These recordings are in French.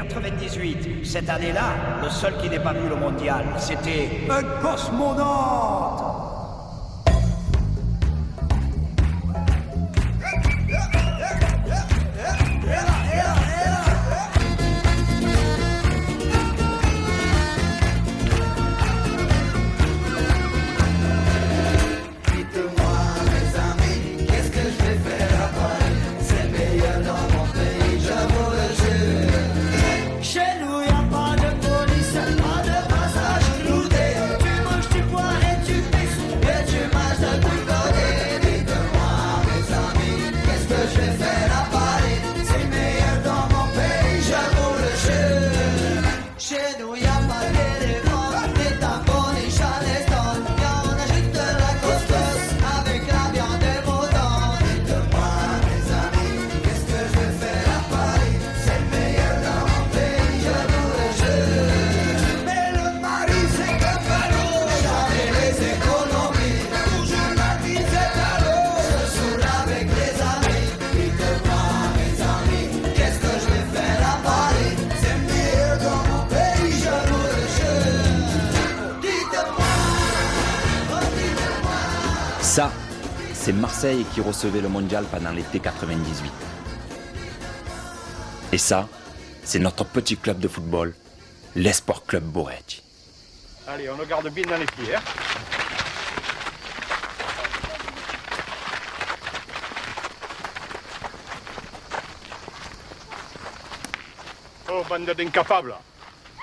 98. Cette année-là, le seul qui n'ait pas vu le mondial, c'était un cosmonaute. Ça, c'est Marseille qui recevait le mondial pendant l'été 98. Et ça, c'est notre petit club de football, l'Esport Club Boretti. Allez, on le garde bien dans les pieds. Hein. Oh, bande d'incapables.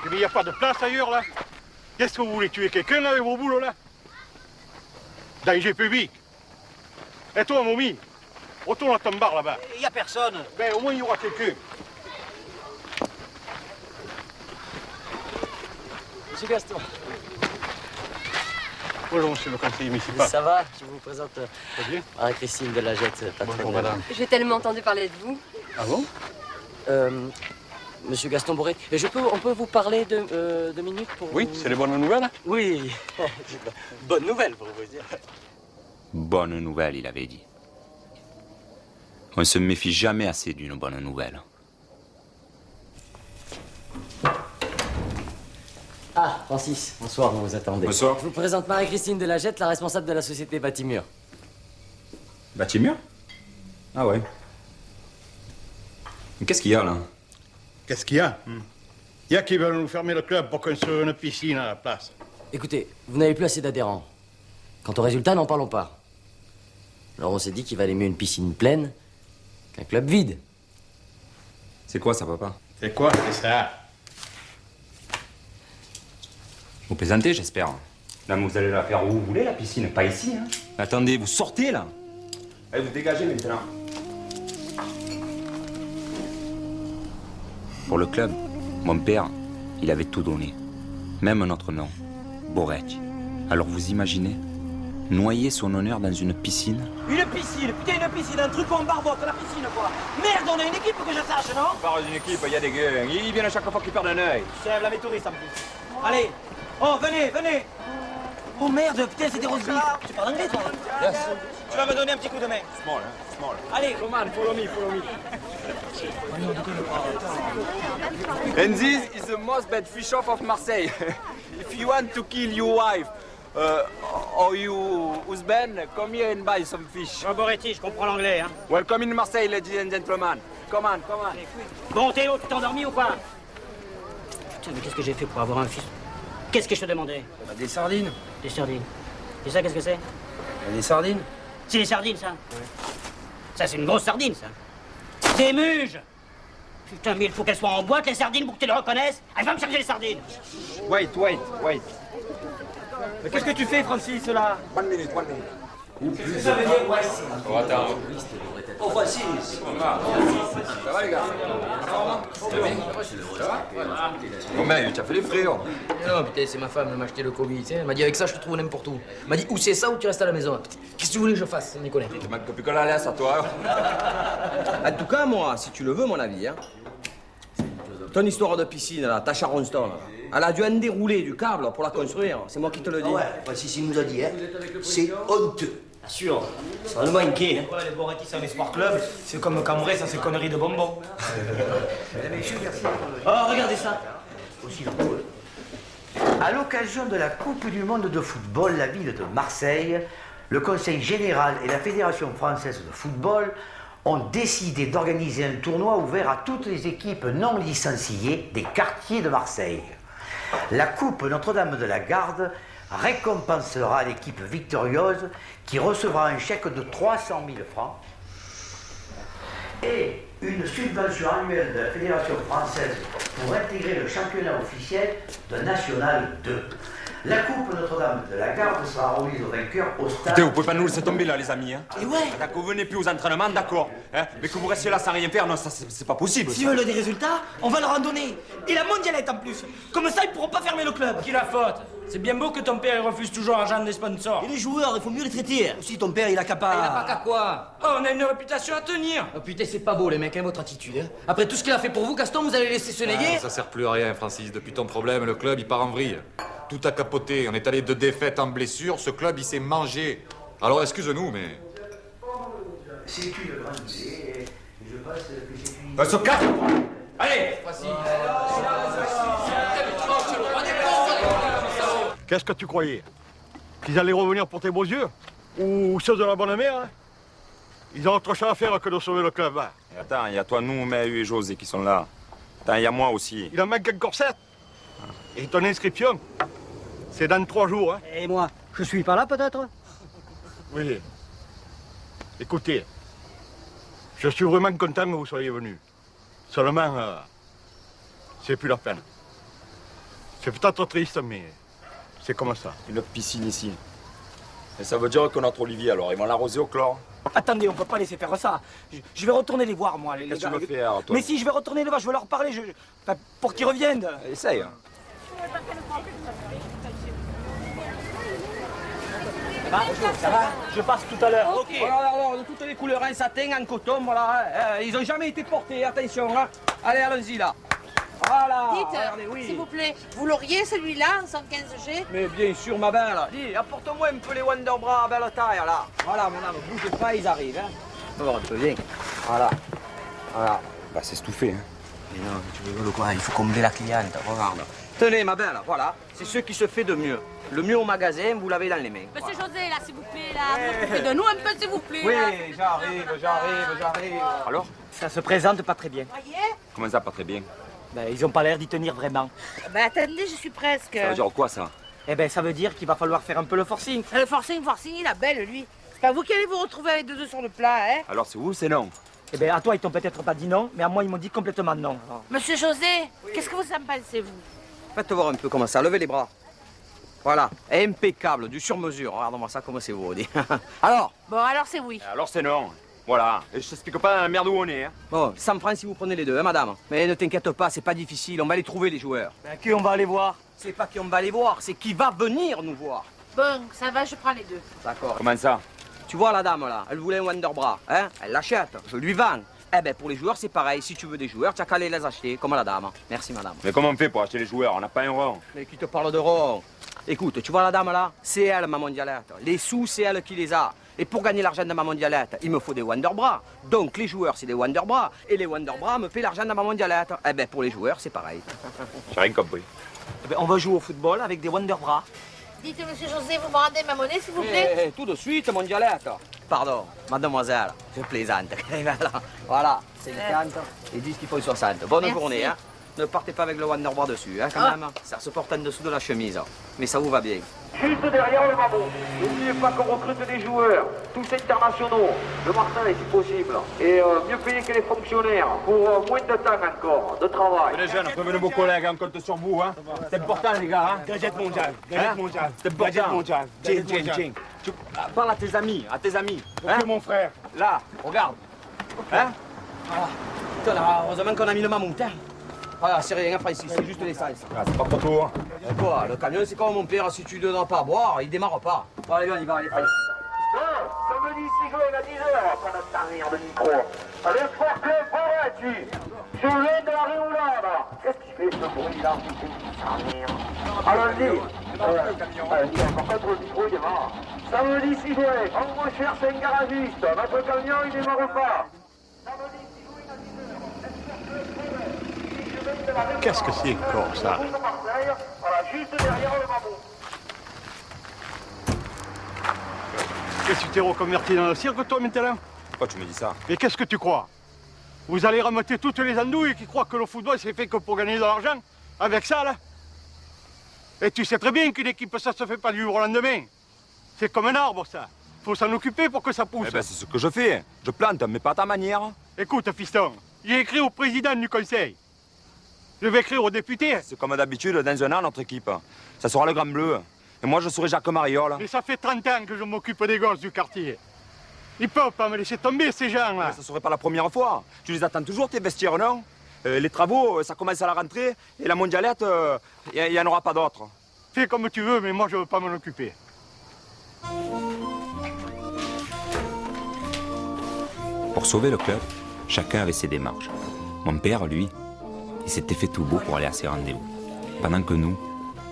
Il n'y a pas de place ailleurs, là. Qu'est-ce que vous voulez tuer quelqu'un avec vos boules, là? Danger public. Et toi, Momi, retourne à ton bar, là-bas. Il n'y a personne. Ben, au moins, il y aura quelqu'un. Monsieur Gaston. Bonjour, monsieur le conseiller municipal. Ça va? Je vous présente Très bien. Marie-Christine de la Jette, patronne. Bonjour, madame. J'ai tellement entendu parler de vous. Ah bon? Monsieur Gaston Boré, on peut vous parler 2 minutes pour Oui, vous... c'est les bonnes nouvelles? Oui, bonne nouvelle pour vous dire. Bonne nouvelle, il avait dit. On se méfie jamais assez d'une bonne nouvelle. Ah, Francis, bonsoir, on vous attendez. Bonsoir. Je vous présente Marie-Christine de la Jette, la responsable de la société Batimur. Batimur? Ah ouais. Mais qu'est-ce qu'il y a là? Qu'est-ce qu'il y a? Il y a qui veulent nous fermer le club pour construire une piscine à la place. Écoutez, vous n'avez plus assez d'adhérents. Quant au résultat, n'en parlons pas. Alors on s'est dit qu'il valait mieux une piscine pleine qu'un club vide. C'est quoi ça, papa? C'est quoi, c'est ça? Vous plaisantez, j'espère. Là, vous allez la faire où vous voulez, la piscine, pas ici, hein? Attendez, vous sortez, là. Allez, vous dégagez maintenant. Pour le club, mon père, il avait tout donné. Même notre nom, Boretti. Alors vous imaginez, noyer son honneur dans une piscine? Une piscine, putain, une piscine, un truc en barbote, la piscine, quoi. Merde, on a une équipe que je sache, non? Parle d'une équipe, il y a des gars. Ils viennent à chaque fois qu'ils perdent un œil. C'est la mes touristes en plus. Allez, oh, venez, venez. Oh merde, putain, c'est des roses beef. Tu parles anglais, toi? Yes. Tu vas me donner un petit coup de main. Small, hein? Small. Allez. Come on, follow me, follow me. And this is the most bad fish off of Marseille. If you want to kill your wife or your husband, come here and buy some fish. Oh, Boretti, je comprends l'anglais, hein. Welcome in Marseille, ladies and gentlemen. Come on, come on. Bon, Théo, tu t'es endormi ou quoi? Putain, mais qu'est-ce que j'ai fait pour avoir un fils? Qu'est-ce que je te demandais? Des sardines. Des sardines. Et ça, qu'est-ce que c'est? Des sardines. C'est des sardines, ça? Ouais. Ça, c'est une grosse sardine, ça. Des muges! Putain, mais il faut qu'elles soient en boîte, les sardines, pour que tu les reconnaisses. Allez, va me chercher les sardines. Wait, wait, wait. Mais qu'est-ce que tu fais, Francis, là? 1 minute, 1 minute. Qu'est-ce que ça veut dire, ouais? Oh, attends. Oh, Francis! Ça va, les gars? Ça va? Combien? Tu as fait les frais, hein? Non, putain, c'est ma femme, elle m'a acheté le Covid. Tu sais. Elle m'a dit, avec ça, je te trouve n'importe où. Elle m'a dit, ou c'est ça ou tu restes à la maison. Putain, qu'est-ce que tu voulais que je fasse, sans déconner? Tu manques plus que la laisse à toi. En tout cas, moi, si tu le veux, mon avis, hein, ton histoire de piscine, là, ta Charonstone, elle a dû en dérouler du câble pour la construire. C'est moi qui te le dis. Ouais, Francis, il nous a dit, hein. C'est honteux. Bien sûr, c'est vraiment inquiet. Hein. Ouais, les Boretti, c'est un espoir club. C'est comme Cambrai, ça, c'est conneries de bonbons. Oh, regardez ça. À l'occasion de la Coupe du monde de football, la ville de Marseille, le Conseil général et la Fédération française de football ont décidé d'organiser un tournoi ouvert à toutes les équipes non licenciées des quartiers de Marseille. La Coupe Notre-Dame de la Garde récompensera l'équipe victorieuse qui recevra un chèque de 300 000 francs et une subvention annuelle de la Fédération française pour intégrer le championnat officiel de National 2. La Coupe Notre-Dame de la Garde sera remise aux vainqueurs au stade... Écoutez, vous pouvez pas nous laisser tomber là, les amis. Hein. Et ouais. D'accord, vous venez plus aux entraînements, d'accord. Hein. Mais que vous restiez là sans rien faire, non, ça c'est pas possible. S'ils veulent des résultats, on va leur en donner. Et la mondialette en plus. Comme ça, ils pourront pas fermer le club. Qui la faute? C'est bien beau que ton père il refuse toujours l'argent des sponsors. Et les joueurs, il faut mieux les traiter. Si ton père, il a qu'à pas... Il a pas qu'à quoi? Oh, on a une réputation à tenir. Oh putain, c'est pas beau les mecs, hein, votre attitude. Hein. Après tout ce qu'il a fait pour vous, Gaston, vous allez laisser se léguer? Ça sert plus à rien, Francis. Depuis ton problème, le club, il part en vrille. Tout a capoté. On est allé de défaite en blessure. Ce club, il s'est mangé. Alors, excuse-nous, mais... C'est une grande idée et je pense que c'est une... Se casse. Allez. Qu'est-ce que tu croyais? Qu'ils allaient revenir pour tes beaux yeux? Ou ceux de la bonne mère hein? Ils ont autre chose à faire que de sauver le club. Hein. Et attends, il y a toi, nous, Mahu et José qui sont là. Attends, il y a moi aussi. Il en manque encore 7. Et ton inscription, c'est dans 3 jours. Hein. Et moi, je suis pas là peut-être? Oui. Écoutez, je suis vraiment content que vous soyez venus. Seulement, c'est plus la peine. C'est peut-être triste, mais c'est comme ça. Une piscine ici. Et ça veut dire que notre Olivier, alors, ils vont l'arroser au chlore. Attendez, on peut pas laisser faire ça. Je vais retourner les voir, moi, les Qu'est-ce que gars. tu veux faire, toi? Mais si, je vais retourner les voir, je veux leur parler, enfin, pour qu'ils reviennent. Essaye. Hein. Ça va? Je passe tout à l'heure. Ok. Voilà, alors, de toutes les couleurs, un satin, en coton, voilà. Hein. Ils ont jamais été portés, attention. Hein. Allez, allons-y, là. Voilà. Regardez, oui. S'il vous plaît, vous l'auriez celui-là en 115G? Mais bien sûr, ma belle. Dis, apporte-moi un peu les Wonderbras à belle taille, là. Voilà, mon âme, bougez pas, ils arrivent. Hein. Bon, un peu, viens. Voilà. Voilà. Bah, c'est stouffé, hein. Mais non, tu rigoles quoi? Il faut combler la cliente, regarde. Tenez, ma belle, voilà. C'est ce qui se fait de mieux. Le mieux au magasin, vous l'avez dans les mains. Monsieur José, là, s'il vous plaît, là, vous occupez de nous un peu, s'il vous plaît. Oui, là. j'arrive. Alors? Ça se présente pas très bien. Voyez? Comment ça, pas très bien? Ben, ils ont pas l'air d'y tenir vraiment. Ben attendez, je suis presque. Ça veut dire quoi, ça? Eh ben, ça veut dire qu'il va falloir faire un peu le forcing. Le forcing, il a belle, lui. C'est pas vous qui allez vous retrouver avec 2 œufs sur le plat, hein? Alors, c'est vous ou c'est non? Eh ben, à toi, ils t'ont peut-être pas dit non, mais à moi, ils m'ont dit complètement non. Alors, Monsieur José, qu'est-ce que vous en pensez, vous? Faites voir un peu comment ça, levez les bras. Voilà, impeccable, du sur-mesure. Regarde-moi ça, comment c'est beau, dis. Alors? Bon, alors c'est oui. Alors, c'est non. Voilà. Et je t'explique pas la merde où on est, hein. Bon, 100 francs si vous prenez les deux, hein, madame. Mais ne t'inquiète pas, c'est pas difficile, on va les trouver, les joueurs. ben, qui on va aller voir? C'est pas qui on va les voir, c'est qui va venir nous voir. Bon, ça va, je prends les 2. D'accord. Comment ça? Tu vois la dame, là, elle voulait un Wonderbras, hein? Elle l'achète, je lui vends. Eh ben, pour les joueurs, c'est pareil. Si tu veux des joueurs, tu as qu'à aller les acheter, comme la dame. Merci, madame. Mais comment on fait pour acheter les joueurs? On n'a pas un rond. Mais qui te parle de rond? Écoute, tu vois la dame là? C'est elle, ma mondialette. Les sous, c'est elle qui les a. Et pour gagner l'argent de ma mondialette, il me faut des Wonderbras. Donc les joueurs, c'est des Wonderbras. Et les Wonderbras me paient l'argent de ma mondialette. Eh ben, pour les joueurs, c'est pareil. J'ai rien compris. Eh ben, on va jouer au football avec des Wonderbras. Dites, monsieur José, vous me rendez ma monnaie, s'il vous plaît? Tout de suite, mondialette. Pardon, mademoiselle, je plaisante. Voilà, 50 et 10 qui font 60. Bonne Merci. journée, hein. Ne partez pas avec le Wonderbras dessus, hein, quand même. Ça se porte en dessous de la chemise. Mais ça vous va bien. Juste derrière le maman. N'oubliez pas qu'on recrute des joueurs, tous internationaux, de Marseille si possible, et mieux payés que les fonctionnaires, pour moins de temps encore, de travail. Les jeunes, prévenez vos collègues, on compte sur vous, hein. C'est important, les gars, hein. Gadget mondial, Hein? mondial, C'est important. Tiens. Parle à tes amis, Hein? Mon frère. Là, regarde. Hein? Putain, là, heureusement qu'on a mis le mammouth, hein. Voilà, c'est rien, Francis, c'est juste l'essence. Ah, c'est pas pour toi. Et quoi, le camion, c'est comme mon père, si tu ne donnes pas à boire, il démarre pas. Bon, allez, on y va, allez, Francis. Samedi 6 juin à 10h, pendant ta rire de micro. Allez, Sport Club Boretti. Je viens de la Réoulade. Qu'est-ce qu'il fait ce bruit là? Allons-y. Allez, encore contre le micro, il démarre. Samedi 6 juin, on recherche un garagiste. Notre camion, il démarre pas. Qu'est-ce que c'est encore ça? Voilà, juste derrière le mammouth. Qu'est-ce que tu t'es reconverti dans le cirque, toi, maintenant? Pourquoi tu me dis ça? Mais qu'est-ce que tu crois? Vous allez rameter toutes les andouilles qui croient que le football, c'est fait que pour gagner de l'argent? Avec ça, là? Et tu sais très bien qu'une équipe, ça se fait pas du jour au lendemain. C'est comme un arbre, ça. Faut s'en occuper pour que ça pousse. Eh ben, c'est ce que je fais. Je plante, mais pas à ta manière. Écoute, fiston, j'ai écrit au président du conseil. Je vais écrire au député. C'est comme d'habitude, dans un an, notre équipe. Ça sera le Grand Bleu. Et moi, je serai Jacques Mariol. Mais ça fait 30 ans que je m'occupe des gosses du quartier. Ils peuvent pas me laisser tomber, ces gens-là. Ça serait pas la première fois. Tu les attends toujours, tes vestiaires, non? Les travaux, ça commence à la rentrée. Et la mondialette, il n'y en aura pas d'autres. Fais comme tu veux, mais moi, je veux pas m'en occuper. Pour sauver le club, chacun avait ses démarches. Mon père, lui, il s'était fait tout beau pour aller à ses rendez-vous. Pendant que nous,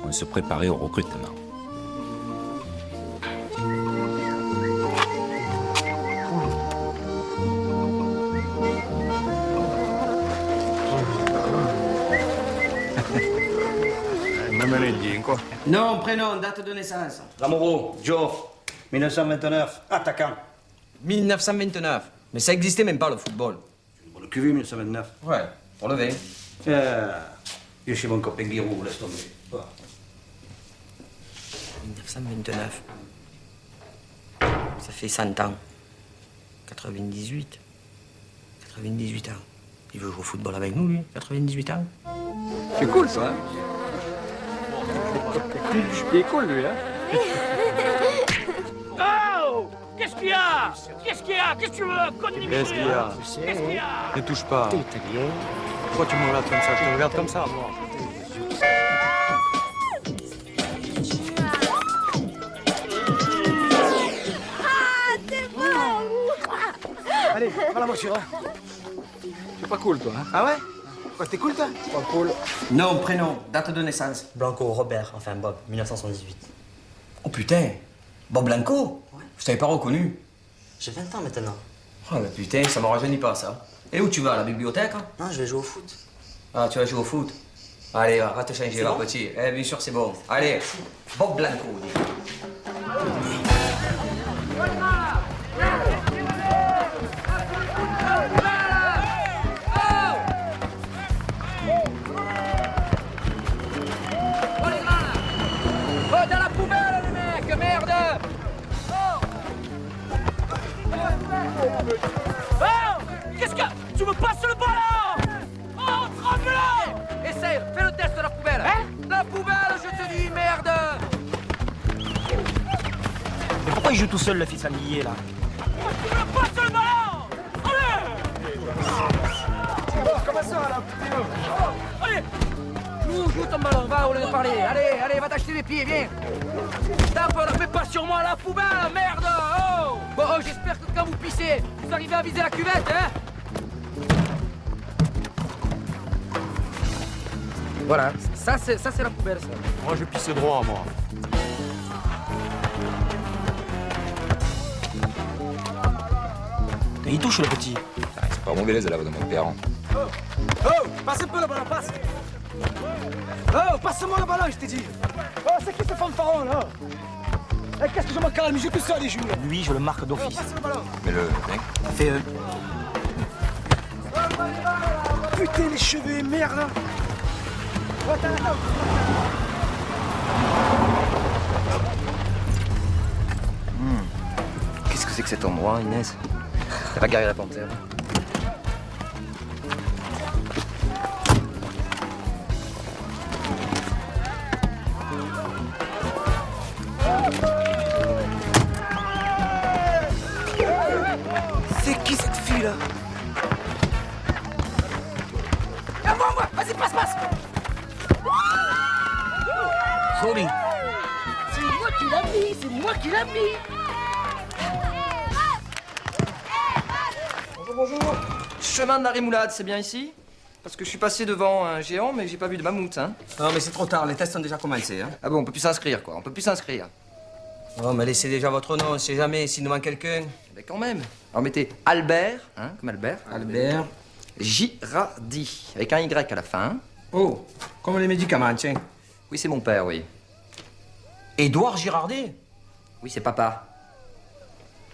on se préparait au recrutement. Nom, prénom, date de naissance. Lamoureux, Joe, 1929, attaquant. 1929. Mais ça existait même pas, le football. Pour le QV, 1929. Ouais, pour lever. Je suis mon copain Guirou, laisse tomber. 1929. Ça fait 100 ans. 98. 98 ans. Il veut jouer au football avec nous, lui. 98 ans. C'est cool, ça, hein? Il est cool, lui, hein? Oh! Qu'est-ce qu'il y a? Qu'est-ce qu'il y a? Qu'est-ce que tu veux? Qu'est-ce qu'il y a? Qu'est-ce qu'il y a? Ne touche pas. Pourquoi tu me regardes comme ça? Je te regarde comme ça, moi. Ah, c'est bon! Allez, va la voiture. C'est pas cool, toi, hein? Ah ouais? Quoi, t'es cool, toi? Pas cool. Nom, prénom, date de naissance. Blanco Robert, enfin Bob, 1978. Oh putain! Bob Blanco? Ouais. Je t'avais pas reconnu. J'ai 20 ans maintenant. Oh mais putain, ça me rajeunit pas, ça. Et où tu vas, à la bibliothèque? Non, je vais jouer au foot. Ah, tu vas jouer au foot? Allez, va te changer, C'est va, bon petit. Eh, bien sûr, c'est bon. Allez, Bob Blanco. Oh, dans la poubelle, les mecs, merde! Oh! Qu'est-ce que... Tu me passes le ballon! Oh, trembleur! Essaye, fais le test de la poubelle! Hein? La poubelle, je te dis, merde! Mais pourquoi il joue tout seul, le fils familier, là? Tu me passes le ballon! Allez! Comment ça, là? Allez! Joue ton ballon, va, au lieu de parler. Allez, va t'acheter des pieds, viens! Tape, ne fais pas sur moi la poubelle, merde! Oh! Bon, j'espère que quand vous pissez, vous arrivez à viser la cuvette, hein? Voilà, ça c'est la poubelle, ça. Moi, je pisse droit, moi. Mais il touche, le petit. C'est pas mauvais les élèves de mon père. Oh, passe un peu le ballon, passe. Oh, passe-moi le ballon, je t'ai dit. Oh, c'est qui ce fanfaron, là? Eh, qu'est-ce que je me calme, j'ai plus ça, les joues, là. Lui, je le marque d'office. Passe le ballon. Mais le mec, Fais eux. Putain, les cheveux, merde, là. Oh, attends. Qu'est-ce que c'est que cet endroit, Inès? T'as pas garé la panthère? C'est qui cette fille, là? Ah, moi, vas-y, passe! Joli. C'est moi qui l'ai mis, c'est moi qui l'ai mis. Bonjour. Chemin de la Rémoulade, c'est bien ici? Parce que je suis passé devant un géant, mais j'ai pas vu de mammouth, hein. Non, mais c'est trop tard, les tests ont déjà commencé, hein. Ah bon, on peut plus s'inscrire, quoi, on peut plus s'inscrire. Oh, mais laissez déjà votre nom, on sait jamais, s'il nous manque quelqu'un. Mais quand même. Alors mettez Albert, hein, comme Albert. Albert Girardi, avec un Y à la fin. Hein. Oh, comme les médicaments, tiens. Oui, c'est mon père, oui. Édouard Girardi? Oui, c'est papa.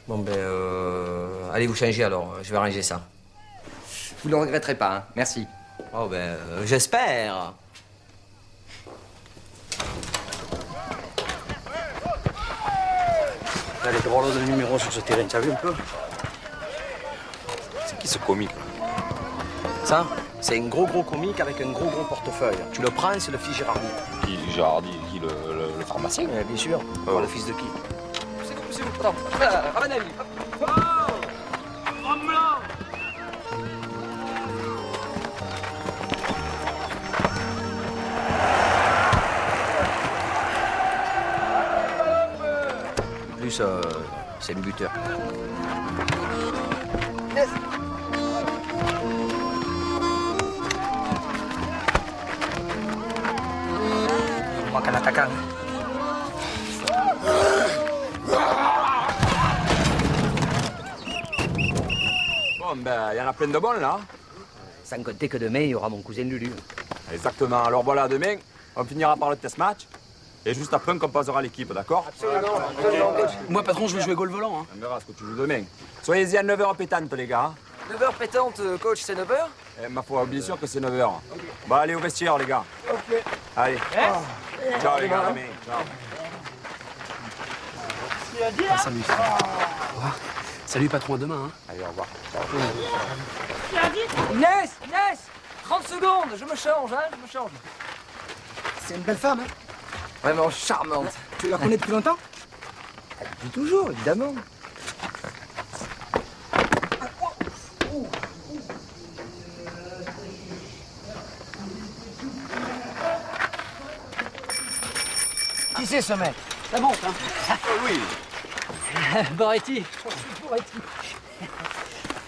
Bon, ben, allez vous changer alors, je vais arranger ça. Vous ne le regretterez pas, hein. Merci. Oh, ben, j'espère. Il y a des drôles de numéros sur ce terrain, tu as vu un peu? C'est qui ce comique? Ça, c'est un gros comique avec un gros portefeuille. Tu le prends, c'est le fils Girardi. Qui, Girardi, qui, le pharmacien? Bien sûr. Oh. Le fils de qui? Poussez-vous, attends. Ramenez-lui. En plus, c'est le buteur. Yes. Il manque un attaquant. Bon, ben, il y en a plein de bons, là. Sans compter que demain, il y aura mon cousin Lulu. Exactement. Alors voilà, demain, on finira par le test match. Et juste après, on composera l'équipe, d'accord? Absolument. Moi, patron, je veux jouer goal volant. Hein. On verra ce que tu joues demain. Soyez-y à 9h pétante, les gars. 9h pétante, coach, c'est 9h? Eh, ma foi, bien sûr que c'est 9h. Bon, allez au vestiaire, les gars. Ok. Allez. Ciao, les gars, demain. Ciao. Salut. Salut, patron, à demain. Hein. Allez, au revoir. Inès, 30 secondes, je me change, hein, je me change. C'est une belle femme, hein? Vraiment charmante. Tu la connais depuis longtemps? Depuis toujours, évidemment. Qui c'est ce mec? Ça monte, hein. Oh, Louis. Boretti.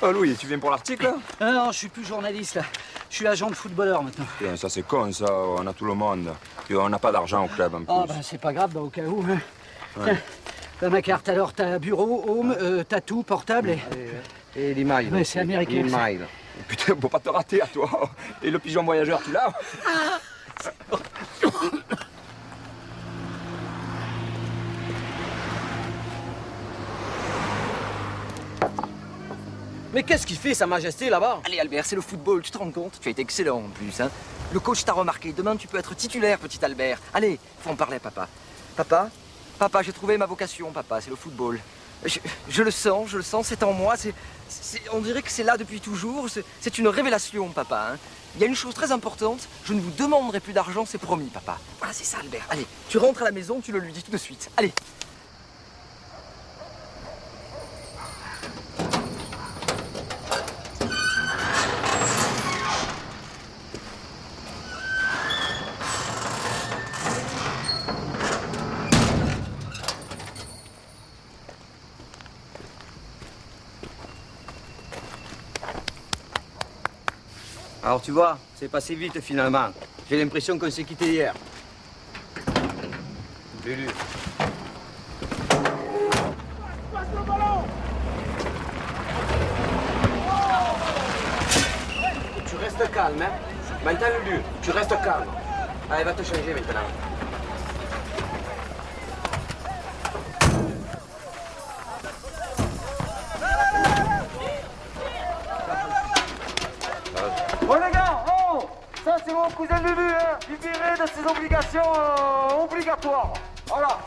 Oh, Louis, tu viens pour l'article? Non, je suis plus journaliste, là. Je suis agent de footballeur, maintenant. Putain, ça c'est con, ça. On a tout le monde. Puis on n'a pas d'argent au club, en plus. Oh, ben, c'est pas grave, bah, au cas où. Hein. Tiens, t'as ma carte, alors t'as bureau, home, t'as tout, portable Et l'email. Ouais, c'est américain. L'email. Putain, faut pas te rater à toi. Et le pigeon voyageur, tu l'as? Mais qu'est-ce qu'il fait, Sa Majesté, là-bas? Allez, Albert, c'est le football, tu te rends compte? Tu as été excellent, en plus, hein. Le coach t'a remarqué. Demain, tu peux être titulaire, petit Albert. Allez, faut en parler à papa. Papa, j'ai trouvé ma vocation, papa, c'est le football. Je le sens, c'est en moi. On dirait que c'est là depuis toujours. C'est une révélation, papa, hein. Il y a une chose très importante, je ne vous demanderai plus d'argent, c'est promis, papa. Voilà, c'est ça, Albert. Allez, tu rentres à la maison, tu le lui dis tout de suite. Allez. Alors tu vois, c'est passé vite finalement. J'ai l'impression qu'on s'est quitté hier. Lulu. Passe le ballon! Tu restes calme, hein. Maintenant Lulu, tu restes calme. Allez, va te changer maintenant. Oh les gars, oh! Ça c'est mon cousin Lulu, hein! Libéré de ses obligations obligatoires. Voilà.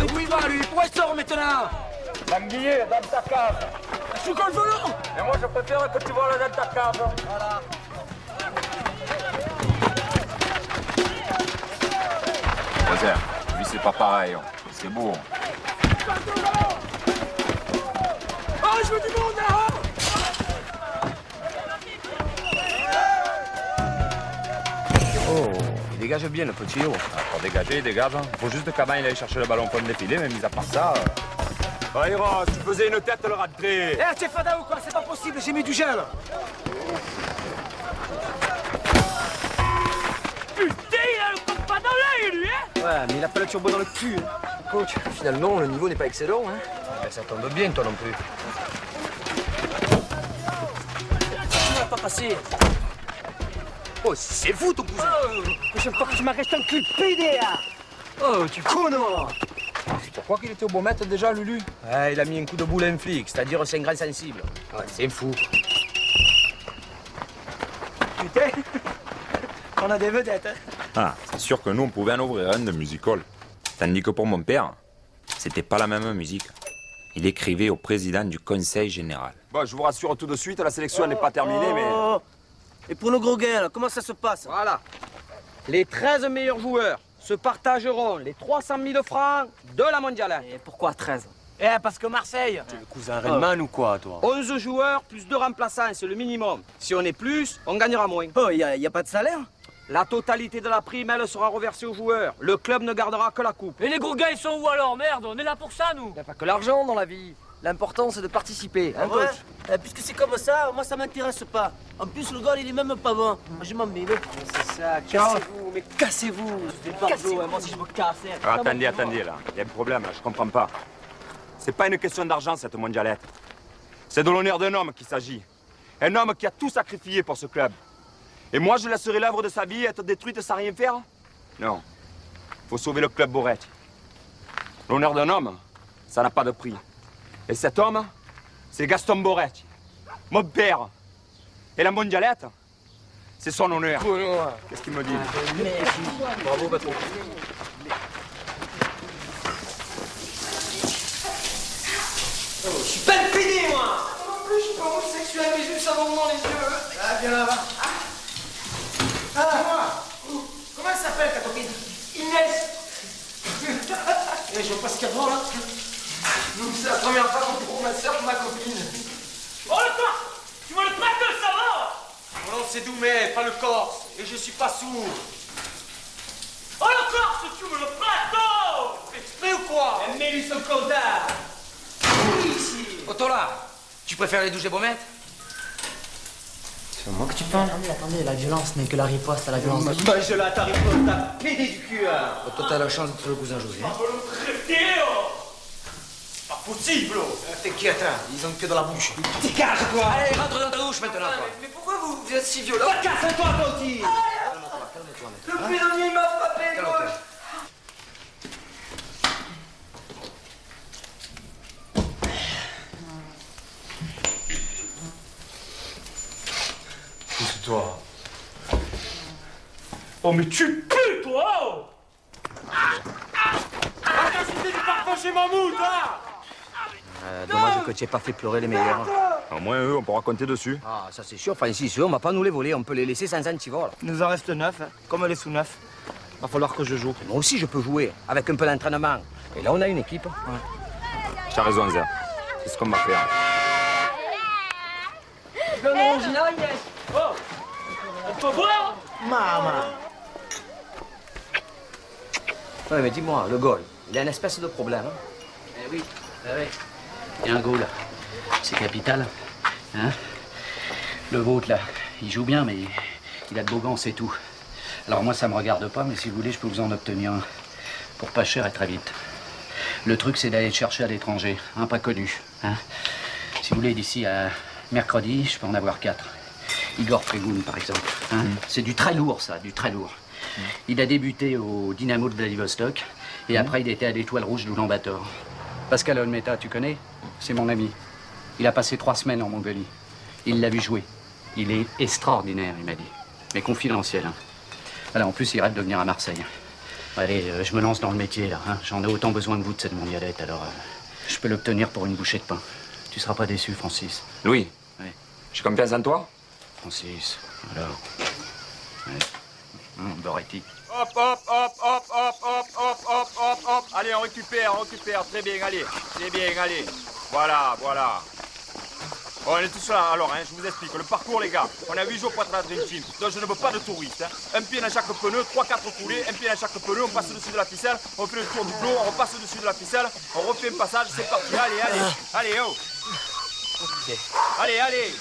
Où il va, lui? Pourquoi il sort maintenant? L'anguiller dans ta cave. Je suis le volant! Et moi je préfère que tu voles dans ta cave. Voilà. Rosaire, lui c'est pas pareil. C'est beau. Oh, je veux du monde, là! Oh, il dégage bien le petit haut. Pour dégager, il dégage. Faut juste que Caban il aille chercher le ballon pour le défiler, mais mis à part ça. Allez, Ross, tu faisais une tête, le rentrer. Eh, t'es fada ou quoi? C'est pas possible, j'ai mis du gel! Ah, mais il a pas le turbo dans le cul. Coach, finalement, le niveau n'est pas excellent, hein. Ben, ça tombe bien, toi non plus. Tu vas pas passer. Oh, c'est fou, ton cousin. Prochaine fois que tu m'arrêtes un cul de PDA. Oh, tu connard. Pourquoi qu'il était au bon maître déjà, Lulu? Ouais, il a mis un coup de boule à un flic, c'est-à-dire c'est un grand sensible. Ouais, c'est fou. Putain, on a des vedettes, hein. Ah, c'est sûr que nous, on pouvait en ouvrir un de musical. Tandis que pour mon père, c'était pas la même musique. Il écrivait au président du conseil général. Bon, je vous rassure tout de suite, la sélection n'est pas terminée, mais... Et pour nos gros gains, là, comment ça se passe? Voilà. Les 13 meilleurs joueurs se partageront les 300 000 francs de la mondiale. Et pourquoi 13? Parce que Marseille. T'es le cousin Redman ou quoi, toi? 11 joueurs plus 2 remplaçants, c'est le minimum. Si on est plus, on gagnera moins. Oh, y a pas de salaire? La totalité de la prime, elle, sera reversée aux joueurs. Le club ne gardera que la coupe. Et les gros gars, ils sont où alors? Merde, on est là pour ça, nous. Il n'y a pas que l'argent dans la vie. L'important, c'est de participer, hein, coach? Puisque c'est comme ça, moi ça m'intéresse pas. En plus, le gars, il est même pas bon. Moi, je m'en mets. C'est ça, cassez-vous, mais cassez-vous. Cassez-vous, moi si je me casse. Attendez, là. Il y a un problème, là, je comprends pas. C'est pas une question d'argent, cette mondialette. C'est de l'honneur d'un homme qu'il s'agit. Un homme qui a tout sacrifié pour ce club. Et moi, je laisserai l'œuvre de sa vie être détruite sans rien faire? Non. Faut sauver le club Boretti. L'honneur d'un homme, ça n'a pas de prix. Et cet homme, c'est Gaston Boretti, mon père. Et la mondialette, c'est son honneur. Qu'est-ce qu'il me dit? Bravo, patron. Je suis pas le pédé, moi. En plus, je suis pas homosexuel, mais j'ai eu ça dans les yeux. Ah, viens là-bas. Ah, moi. Comment elle s'appelle, ta copine? Inès. Je vois pas ce qu'il y a devant, là. C'est la première fois qu'on trouve ma soeur pour ma copine. Oh, le Corse! Tu vois le tracteur, ça va? Mon nom, c'est Doumet, pas le Corse. Et je suis pas sourd. Oh, le Corse, tu veux le plateau! Exprès ou quoi? Mets-lui son comptable. Oui, ici. Otola, tu préfères les douches des Baumettes? C'est à moi que tu parles? Non mais attendez, la violence n'est que la riposte à la violence. Bah, je la ta riposte, t'as pédé du cul, hein. Toi, t'as la chance d'être le cousin José. Pas possible! T'inquiète, hein, ils ont que dans la bouche. Dégage-toi! Allez, rentre dans ta douche maintenant, toi. Mais pourquoi vous êtes si violent? Casse-toi, Tonti! Le prisonnier m'a frappé, gauche! Pousse-toi. Oh, mais tu pues, toi! Oh! Arrête d'insulter du parfum chez Mammouth, hein! Dommage que tu aies pas fait pleurer les meilleurs. Au moins, eux, on pourra compter dessus. Ah, ça c'est sûr. Enfin, si on va pas nous les voler, on peut les laisser sans antivol. Il nous en reste 9, hein, comme les sous-9. Va falloir que je joue. Moi aussi, je peux jouer, avec un peu d'entraînement. Et là, on a une équipe. Tu as raison, Zé. C'est ce qu'on va faire. Oh! On peut boire? Maman! Ouais, mais dis-moi, le goal, il a une espèce de problème. Hein? Eh oui. Il y a un goal. C'est capital. Hein? Le vôtre, là, il joue bien, mais il a de beaux gants, c'est tout. Alors moi, ça me regarde pas, mais si vous voulez, je peux vous en obtenir un. Pour pas cher et très vite. Le truc, c'est d'aller le chercher à l'étranger, un pas connu. Hein? Si vous voulez, d'ici à mercredi, je peux en avoir 4. Igor Pregoun, par exemple. Hein? C'est du très lourd, ça, du très lourd. Il a débuté au Dynamo de Vladivostok, et après, il était à l'Étoile Rouge d'Oulan-Bator. Pascal Olmeta, tu connais? C'est mon ami. Il a passé 3 semaines en Mongolie. Il l'a vu jouer. Il est extraordinaire, il m'a dit. Mais confidentiel. Hein. Alors, en plus, il rêve de venir à Marseille. Allez, je me lance dans le métier, là. Hein. J'en ai autant besoin que vous de cette mondialette, alors je peux l'obtenir pour une bouchée de pain. Tu seras pas déçu, Francis. Louis, Oui. j'ai confiance en toi? Francis, alors. Ouais. Boretti. Hop, hop, hop, hop, hop, hop, hop, hop, hop, hop. Allez, on récupère. Très bien, allez. C'est bien, allez. Voilà. Bon, on est tous là. Alors, je vous explique. Le parcours, les gars. On a 8 jours pour être à la Dream Team. Donc, je ne veux pas de touristes. Hein. Un pied dans chaque pneu, 3-4 foulées. Un pied dans chaque pneu. On passe dessus de la ficelle. On fait le tour du globe. On repasse dessus de la ficelle. On refait un passage. C'est parti. Allez, oh. Ok. Allez.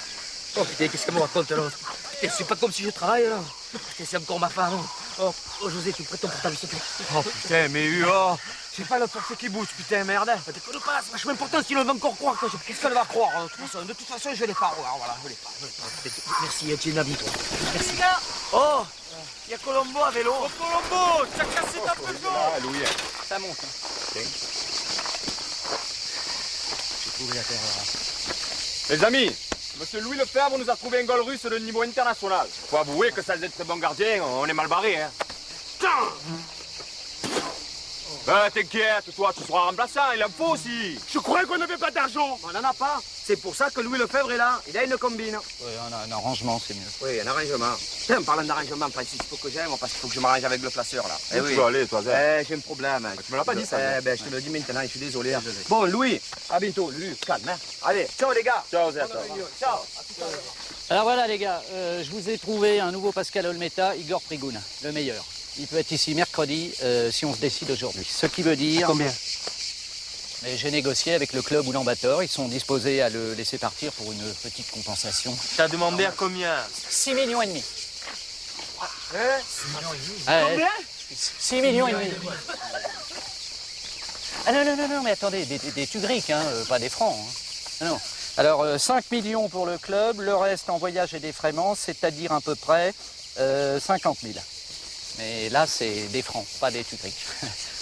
Oh putain, qu'est-ce qu'elle me raconte l'autre? C'est pas comme si je travaille là. Putain, c'est encore ma femme. Oh, José, tu me prêtes ton portable, s'il te plaît? Oh, putain, mais oh! J'ai pas le forfait qui bouge, putain, merde! Déconne pas, c'est vachement important, sinon elle va encore croire que je... Qu'est-ce qu'elle va croire? De toute façon, je l'ai pas, voilà, je l'ai pas. Merci, Etienne, habille-toi. Merci. Oh! Il y a Colombo à vélo. Oh, Colombo! Tu as cassé ta Peugeot! Ah, Louis. Ça monte. Hein. Okay. J'ai trouvé la terre là. Les amis, Monsieur Louis Lefebvre nous a trouvé un goal russe de niveau international. Faut avouer que ça d'être très bon gardien, on est mal barré, hein. T'inquiète, toi, tu seras remplaçant, il en faut aussi. Je croyais qu'on n'avait pas d'argent. On n'en a pas. C'est pour ça que Louis Lefebvre est là. Il a une combine. Oui, un arrangement, c'est mieux. Oui, un arrangement. Tiens, en parlant d'arrangement, Francis, il faut que j'aille, parce qu'il faut que je m'arrange avec le placeur, là. Où tu vas aller, toi, Zé? J'ai un problème. Tu me l'as pas dit, ça? Je te le dis maintenant, je suis désolé. Bon, Louis, à bientôt. Louis, calme, hein. Allez, ciao, les gars. Ciao, Zé, ciao. Alors voilà, les gars, je vous ai trouvé un nouveau Pascal Olmeta, Igor Prigoun, le meilleur. Il peut être ici mercredi si on se décide aujourd'hui. Ce qui veut dire... Combien? Mais j'ai négocié avec le club Oulan-Bator. Ils sont disposés à le laisser partir pour une petite compensation. T'as demandé à combien? 6,5 millions. 6,5 millions. Combien? 6,5 millions. Ah non, mais attendez, des tugriques, hein, pas des francs. Hein. Non. Alors, 5 millions pour le club, le reste en voyage et défraiement, c'est-à-dire à peu près 50 000. Mais là, c'est des francs, pas des tugriques.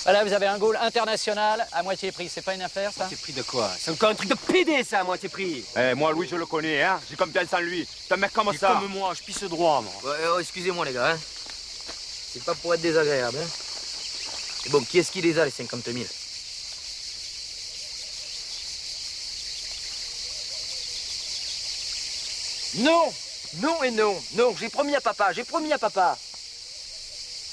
Voilà, vous avez un goal international à moitié prix. C'est pas une affaire, ça? Moitié prix de quoi? C'est encore un truc de PD, ça, à moitié prix. Moi, Louis, je le connais, hein. J'ai confiance en lui. C'est un mec comme ça. Comme moi, je pisse droit, moi. Excusez-moi, les gars. Hein. C'est pas pour être désagréable. Hein. Et bon, qui est-ce qui les a, les 50 000? Non! Non et non. Non, j'ai promis à papa.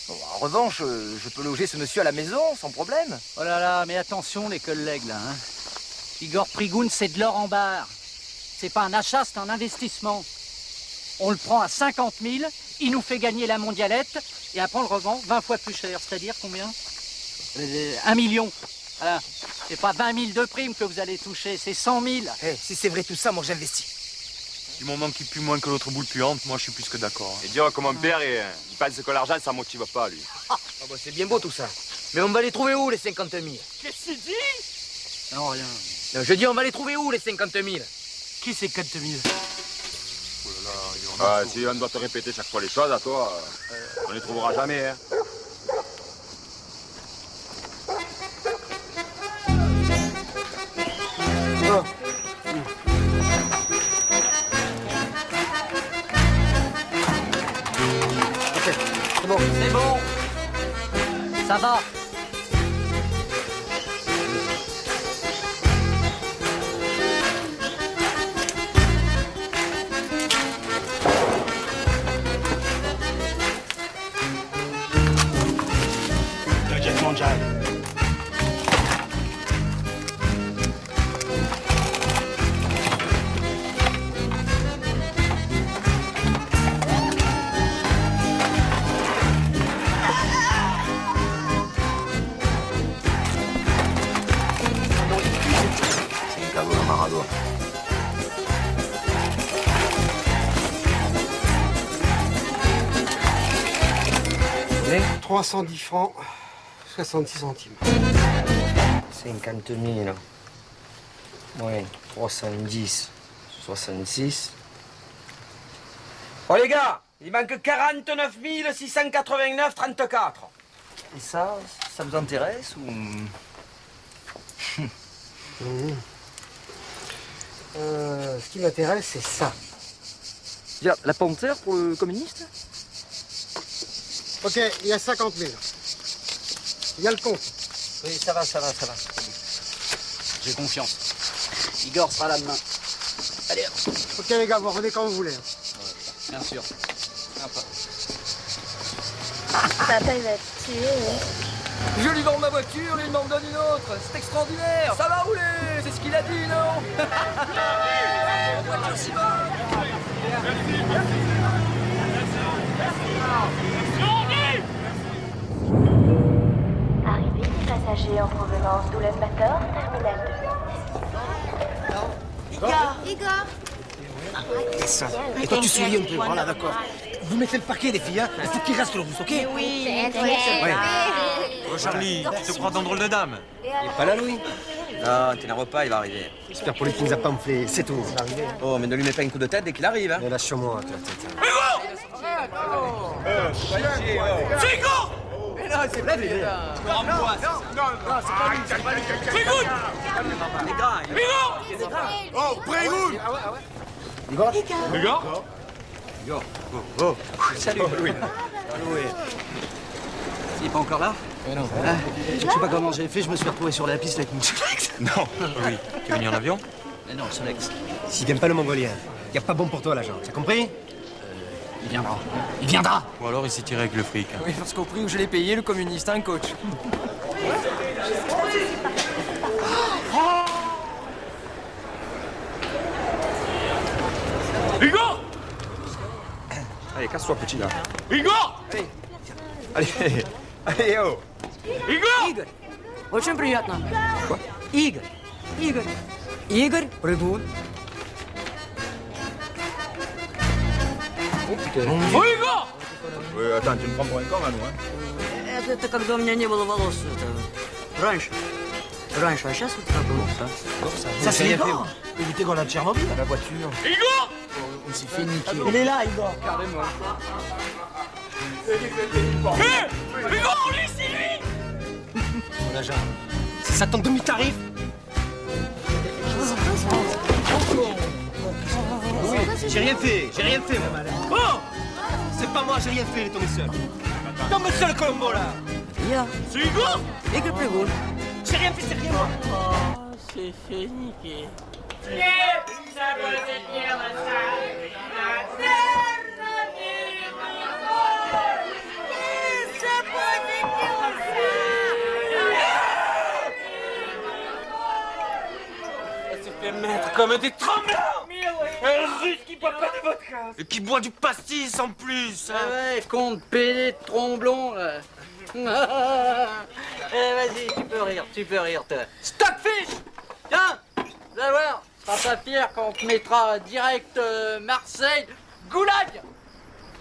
Bon, en revanche, je peux loger ce monsieur à la maison, sans problème. Oh là là, mais attention les collègues là. Hein. Igor Prigoun, c'est de l'or en barre. C'est pas un achat, c'est un investissement. On le prend à 50 000, il nous fait gagner la mondialette, et après on le revend 20 fois plus cher. C'est-à-dire combien 1 million. Voilà. C'est pas 20 000 de primes que vous allez toucher, c'est 100 000. Si c'est vrai tout ça, moi j'investis. Du moment qu'il pue moins que l'autre boule puante, moi je suis plus que d'accord. Et dire que mon père, il pense que l'argent, ça motive pas, lui. C'est bien beau tout ça. Mais on va les trouver où, les 50 000? Qu'est-ce qu'il dit? Non, rien. Non, je dis, on va les trouver où, les 50 000? Qui c'est 50 000? Si on doit te répéter chaque fois les choses, à toi, on les trouvera jamais, hein. C'est bon. Ça va. Le jet mondial. Maradona. 310 francs, 66 centimes. 50 000. Ouais, 310, 66. Oh les gars, il manque 49 689 34. Et ça vous intéresse ou... Ce qui m'intéresse, c'est ça. La panthère pour le communiste? Ok, il y a 50 000. Il y a le compte. Oui, ça va. J'ai confiance. Igor sera là demain. Allez. Ok les gars, vous revenez quand vous voulez. Bien sûr. Sympa. Papa, il va te tuer. Je lui vends ma voiture, lui m'en donne une autre. C'est extraordinaire. Ça va rouler. C'est ce qu'il a dit, non? Arrivée des passagers en provenance d'Oulan-Bator, terminal 2. Igor. Et toi, tu souris un peu, voilà, d'accord. Vous mettez le paquet, les filles, hein. Il faut qu'il reste le rousse, ok? Oui, Oh Charlie, tu te crois dans drôle de dame? Il est pas là, Louis? Non, t'énerve pas, il va arriver. J'espère pour lui qu'il nous a pamphlet, c'est tout. Oh, mais ne lui mets pas un coup de tête dès qu'il arrive, hein. Mais lâche sur moi, toi. Frigo! Mais non, c'est pas lui. Non, c'est pas lui. Frigo! Les gars, Frigo! Oh, Prégoun! Igor? Igor. Oh. Salut. Louis. Louis. Il est pas encore là? Non. Je sais pas comment j'ai fait, je me suis retrouvé sur la piste avec mon Solex. Non, oui. Tu es venu en avion? Mais non, Solex. S'il vient pas le mongolien, y a pas bon pour toi, l'agent. T'as compris? Il viendra. Il viendra! Ou alors il s'est tiré avec le fric. Oui, parce qu'au prix où je l'ai payé, le communiste a un coach. Hugo! Allez, casse-toi, petit, là. Hugo! Allez, allez, oh. Hugo! Игорь, очень приятно. Игорь, Игорь, Прыгун. Oh, Hugo! Oui, attends, tu me prends pour un con, là, nous, hein? Это когда у меня не было волос. Это раньше. Раньше, а сейчас вот как было. Ça, c'est Igor. Il était dans la Tchernobyl, à la voiture. Hugo! On s'est fait niquer. Il est là, Igor. Carrément. Hugo, lui, c'est lui! Oh, l'agent. C'est ça ton demi-tarif? Oui, j'ai rien fait, moi. Oh! C'est pas moi, j'ai rien fait, il est tombé seul. Tombe seul, Colombo, là. Я. C'est Hugo! Игорь Прыгун. J'ai rien fait, c'est rien, moi. C'est fait niquer. Mettre comme des tremblants! Un russe qui boit pas de vodka! Et qui boit du pastis en plus! Ah ouais, compte pédé de tromblon, là. Vas-y, tu peux rire, toi. Stockfish! Tiens, tu vas voir, tu seras pas fier quand on te mettra direct Marseille, Goulag!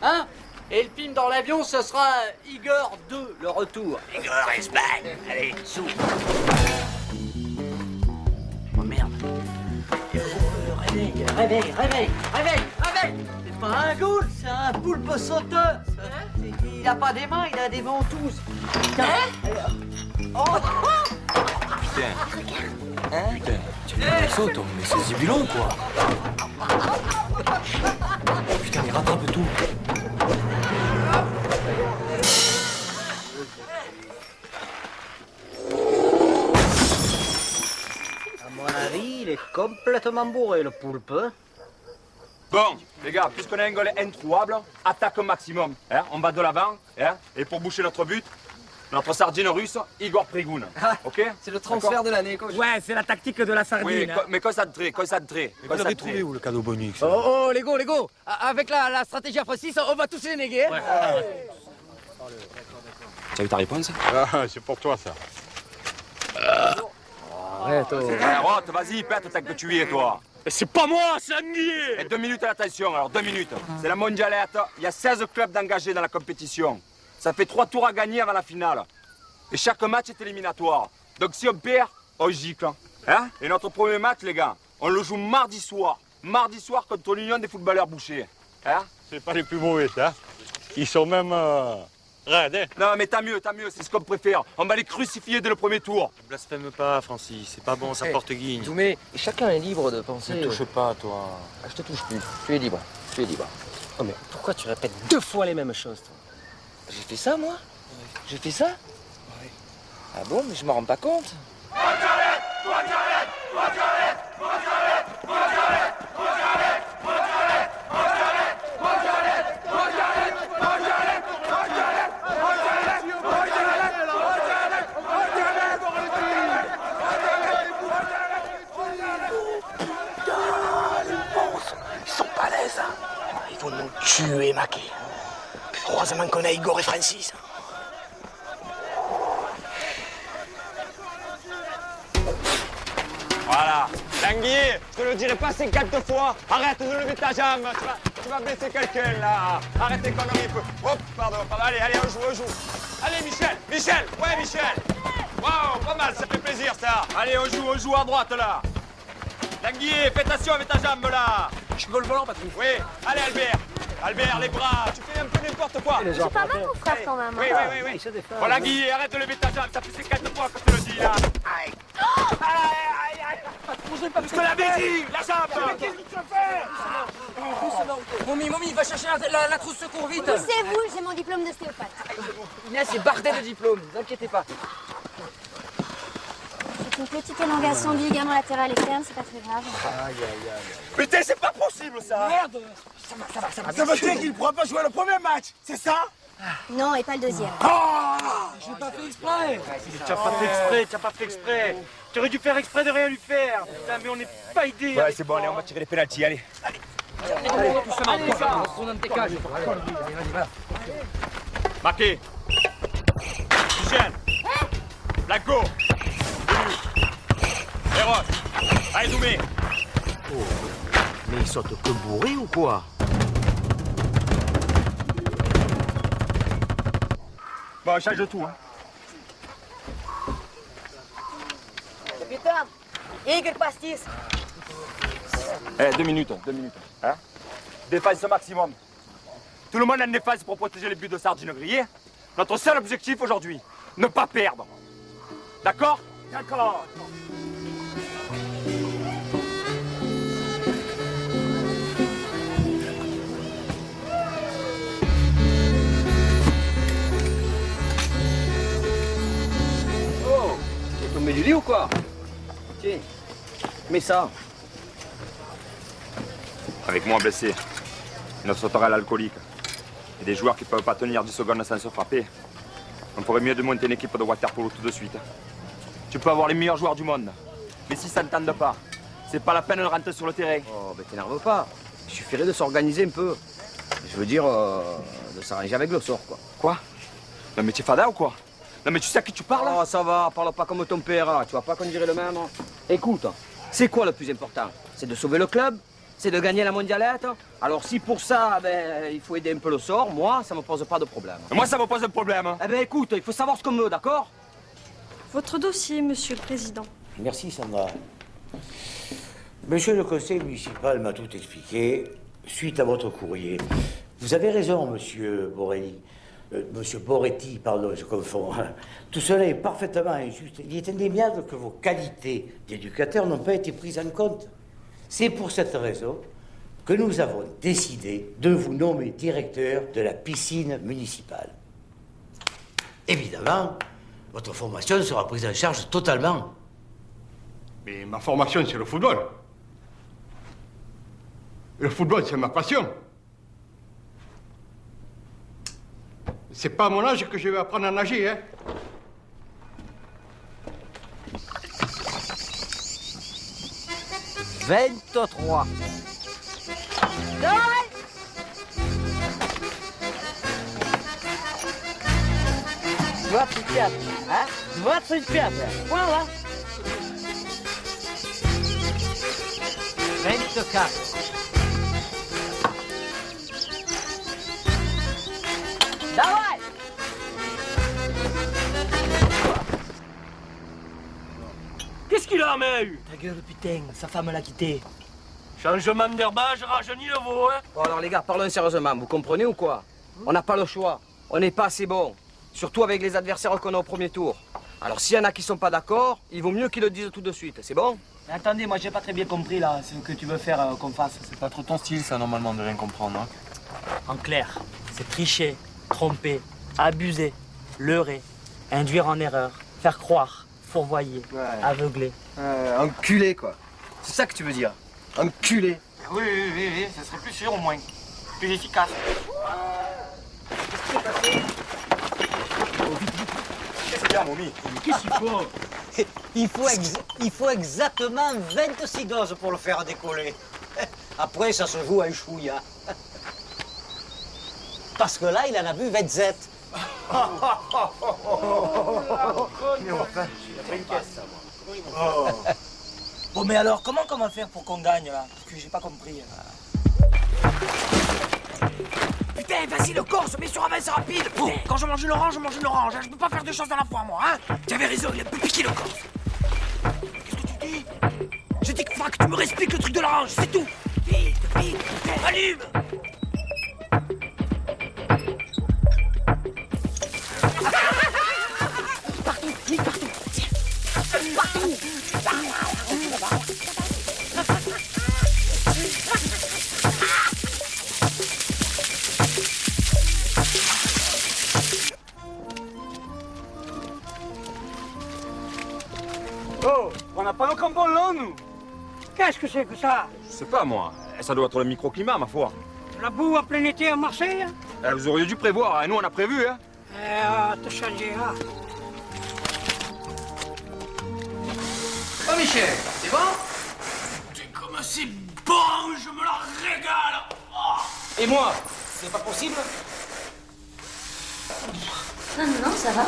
Hein? Et le film dans l'avion, ce sera Igor 2, le retour. Igor Espagne! Allez, sous! Oh merde! Réveille! C'est pas un goule, c'est un poulpe sauteur. Il a pas des mains, il a des ventouses. Putain. Putain, tu me sautes, mais c'est zibulon, quoi. Putain, il rattrape tout. À mon avis, il est complètement bourré, le poulpe. Bon, les gars, puisqu'on a un goal introuable, attaque au maximum. Hein, on va de l'avant. Hein, et pour boucher notre but, notre sardine russe, Igor Pryghoun. Ok? C'est le transfert de l'année, coach. Ouais, c'est la tactique de la sardine. Oui, mais concentré. Vous l'avez trouvé où, le cadeau bonus? Oh, les go. Avec la stratégie à Francis, on va tous les néguer. Tu as eu ta réponse? Ah, c'est pour toi, ça. Arrête, oh. Roth, vas-y, pète tant que tu y es, toi. C'est pas moi, c'est Anguille! Et 2 minutes à l'attention, alors 2 minutes. C'est la mondialette, il y a 16 clubs d'engagés dans la compétition. Ça fait 3 tours à gagner avant la finale. Et chaque match est éliminatoire. Donc si on perd, on gicle. Hein? Et notre premier match, les gars, on le joue mardi soir. Mardi soir contre l'Union des footballeurs bouchers. Hein? C'est pas les plus mauvais, ça. Ils sont même raides, hein? Non, mais tant mieux, c'est ce qu'on préfère. On va les crucifier dès le premier tour. Ne blasphème pas, Francis, c'est pas bon, ça porte guigne. Mais chacun est libre de penser. Ne touche pas, toi. Ah, je te touche plus. Tu es libre. Oh, mais pourquoi tu répètes 2 fois les mêmes choses, toi? J'ai fait ça, moi? J'ai fait ça? Oui. Ah bon, mais je m'en rends pas compte. Ils sont pas à l'aise. Ils vont nous tuer, Maquet. Heureusement qu'on a Igor et Francis. Voilà. Tanguy, je te le dirai pas 50 fois. Arrête de lever ta jambe. tu vas blesser quelqu'un là. Arrête tes conneries. Hop, pardon. Allez, on joue. Allez, Michel. Ouais, Michel. Waouh, pas mal, ça fait plaisir ça. Allez, on joue à droite là. Languier, fais attention avec ta jambe là. Je peux le volant, Patrick. Oui, allez Albert, les bras, tu fais un peu n'importe quoi. C'est pas mal mon frère quand même. Oui. Voilà Guy, arrête de lever ta jambe, ça fait 4 fois que tu le dis là. Aïe. Je te l'avais dit, la jambe. Mais qu'est-ce que tu fais? Mommy, va chercher la trousse secours, vite. C'est vous, j'ai mon diplôme d'ostéopathe. Inès, c'est bardé de diplôme, ne vous inquiétez pas. C'est une petite élongation du ligament latéral externe, c'est pas très grave. Putain, c'est pas possible ça. Merde. Ça veut dire qu'il ne pourra pas jouer le premier match, c'est ça? Non, et pas le deuxième. J'ai pas fait exprès. Tu as pas fait exprès. Tu aurais dû faire exprès de rien lui faire. Putain, mais on n'est pas aidé. Ouais, c'est bon, allez, on va tirer les pénaltys, allez. Allez, doucement, les gars, on se donne des cages. Marqué. Michel. Blanco. Eros. Allez, Doumé. Mais ils sautent que bourrés ou quoi? Bon, change de tout, hein. Capitaine, Igor Pastis. 2 minutes. Hein? Défense au maximum. Tout le monde a une défense pour protéger les buts de sardines grillées. Notre seul objectif aujourd'hui, ne pas perdre. D'accord? D'accord. Oh, t'es tombé du lit ou quoi? Tiens, mets ça. Avec moi blessé, notre total alcoolique et des joueurs qui ne peuvent pas tenir 10 secondes sans se frapper, on ferait mieux de monter une équipe de waterpolo tout de suite. Tu peux avoir les meilleurs joueurs du monde, mais s'ils ne s'entendent pas, c'est pas la peine de rentrer sur le terrain. Oh, ben t'énerve pas. Il suffirait de s'organiser un peu. Je veux dire, de s'arranger avec le sort, quoi. Quoi? Non mais tu es fada ou quoi? Non mais tu sais à qui tu parles? Oh, ça va, parle pas comme ton père, hein. Tu vois pas qu'on dirait le même. Écoute, c'est quoi le plus important? C'est de sauver le club? C'est de gagner la mondialette? Alors si pour ça, ben, il faut aider un peu le sort, moi, ça me pose pas de problème. Moi, ça me pose un problème. Eh ben écoute, il faut savoir ce qu'on veut, d'accord? Votre dossier, Monsieur le Président. Merci Sandra. Monsieur le conseil municipal m'a tout expliqué suite à votre courrier. Vous avez raison, monsieur Borelli. Monsieur Boretti, pardon, je confonds. Tout cela est parfaitement injuste. Il est indéniable que vos qualités d'éducateur n'ont pas été prises en compte. C'est pour cette raison que nous avons décidé de vous nommer directeur de la piscine municipale. Évidemment, votre formation sera prise en charge totalement. Mais ma formation, c'est le football. Le football, c'est ma passion. C'est pas à mon âge que je vais apprendre à nager, hein. « 23. 25, hein? 25, voilà. 24. Давай! Qu'est-ce qu'il a, mais? Ta gueule, putain, sa femme l'a quitté. Changement d'herbage, rajeunit le veau, hein? Bon alors les gars, parlons sérieusement, vous comprenez ou quoi? On n'a pas le choix, on n'est pas assez bon. Surtout avec les adversaires qu'on a au premier tour. Alors s'il y en a qui sont pas d'accord, il vaut mieux qu'ils le disent tout de suite, c'est bon? Mais attendez, moi j'ai pas très bien compris là, ce que tu veux faire qu'on fasse. C'est pas trop ton style ça normalement de rien comprendre, hein? En clair, c'est tricher, tromper, abuser, leurrer, induire en erreur, faire croire, fourvoyer, aveugler. Enculé quoi. C'est ça que tu veux dire? Enculé. Oui, ça serait plus sûr au moins. Plus efficace. Qu'est-ce qu'il y a, Momi? Qu'est-ce qu'il faut? Il faut exactement 26 doses pour le faire décoller. Après, ça se joue à une chouille. Hein. Parce que là, il en a bu 27. Mais enfin, Bon, mais alors, comment on va faire pour qu'on gagne là? Parce que j'ai pas compris. Putain, vas-y, le corse, mets sur avance rapide. Oh, quand je mange une orange, hein. Je peux pas faire deux choses à la fois, moi, hein. Tu avais raison, il a pu piquer le corse. Qu'est-ce que tu dis? J'ai dit qu'il faudra que tu me réexpliques le truc de l'orange, c'est tout. Vite, vite, allume. Partout, vite, partout. Partout. Oh, on n'a pas nos crampons là, nous. Qu'est-ce que c'est que ça? Je sais pas, moi. Ça doit être le microclimat, ma foi. La boue à plein été à Marseille? Vous auriez dû prévoir, hein. Nous on a prévu, hein. Te changer, hein. Oh, Michel, c'est bon? C'est comme c'est bon, je me la régale. Oh. Et moi, c'est pas possible? Non, ça va.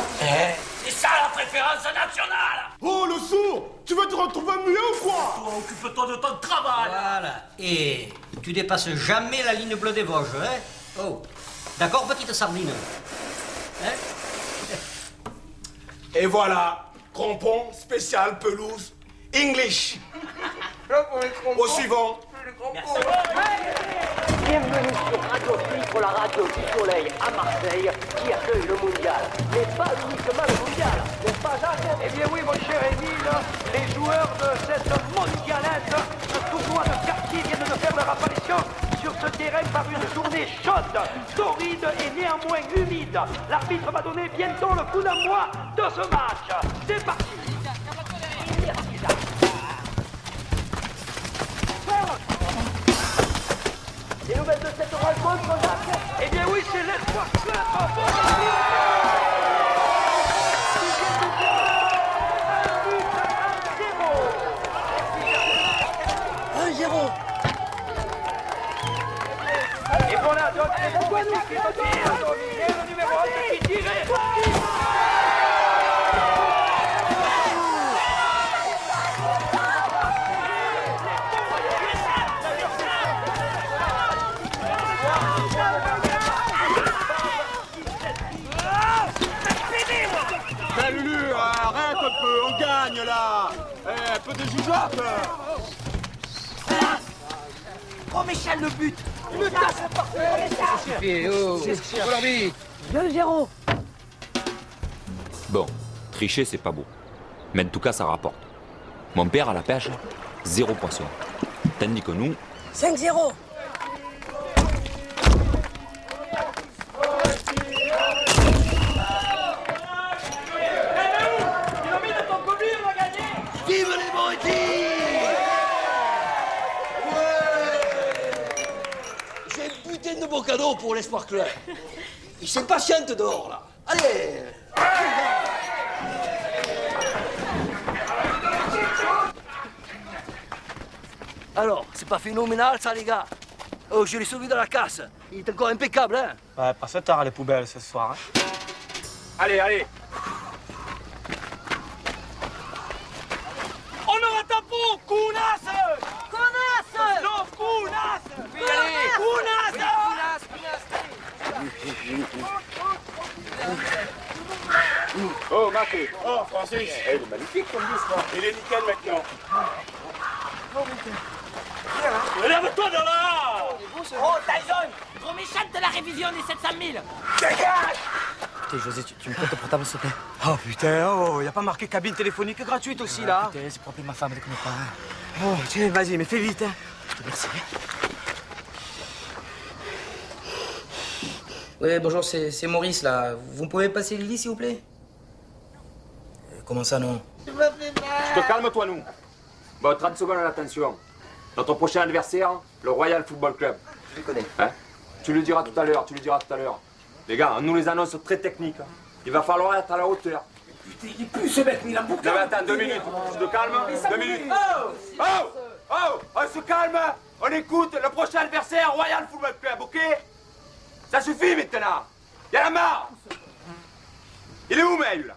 C'est ça la préférence nationale. Oh, le sourd! Tu veux te retrouver mieux ou quoi? Toi, occupe-toi de ton travail. Voilà. Et tu dépasses jamais la ligne bleue des Vosges, hein? Oh. D'accord, petite sardine? Hein? Et voilà, crampon spécial pelouse English. Au suivant. Bienvenue sur Radio Filtre, la radio du soleil à Marseille, qui accueille le mondial. Mais pas uniquement le mondial, n'est-ce pas Jacques? Eh bien oui, mon cher Émile, les joueurs de cette mondialette, ce tournoi de quartier viennent de faire leur apparition sur ce terrain par une journée chaude, torride et néanmoins humide. L'arbitre va donner bientôt le coup d'envoi de ce match. C'est parti. Les nouvelles de cette rencontre, Jacques? Eh bien oui, c'est l'espoir club. 1-0. Et voilà, donc c'est Boigny qui va dominer le numéro 11 qui tirait. Lulu, arrête un peu, on gagne là. Un peu de jugeote. Oh, Michel, le but. Le but, c'est parfait. Ça suffit, oh. Faut leur vite. 2-0. Bon, tricher, c'est pas beau. Mais en tout cas, ça rapporte. Mon père, à la pêche, 0 poisson. Tandis que nous... 5-0. Vive les Moretti! J'ai un putain de beau cadeau pour l'Espoir Club. Il s'impatiente dehors, là. Allez! Alors, c'est pas phénoménal, ça, les gars? Oh, je l'ai sauvé de la casse. Il est encore impeccable, hein? Ouais, pas ce tard, les poubelles, ce soir. Hein. Allez, allez. On aura ta peau, Kounas! Kounas! Non, Kounas! Oui, allez! Kounas! Oh, Marqué. Oh, Francis. Il est magnifique comme bus, là. Il est nickel maintenant. Lève-toi de là! Oh, Tyson! Trop méchante de la révision des 700 000! Dégage! Putain, José, tu me prêtes ton portable, s'il te plaît? Oh putain, oh, y a pas marqué cabine téléphonique gratuite aussi, là? Putain, c'est pour appeler ma femme, déconne pas. Oh, tiens, vas-y, mais fais vite, hein. Je te remercie. Ouais, bonjour, c'est Maurice, là. Vous pouvez passer Lily, s'il vous plaît? Comment ça, non? Tu te calmes, toi, nous. Bon, 30 secondes à l'attention. Notre prochain adversaire, le Royal Football Club. Je le connais. Hein? Tu le diras tout à l'heure, Les gars, on nous les annonce très techniques. Il va falloir être à la hauteur. Putain, il est plus ce mec, mais il a beaucoup. Non, mais attends, 2 minutes. Tu te calmes? 2 minutes. Oh, on se calme. On écoute le prochain adversaire, Royal Football Club, ok? Ça suffit maintenant. Y en a marre. Il est où, Maï, là?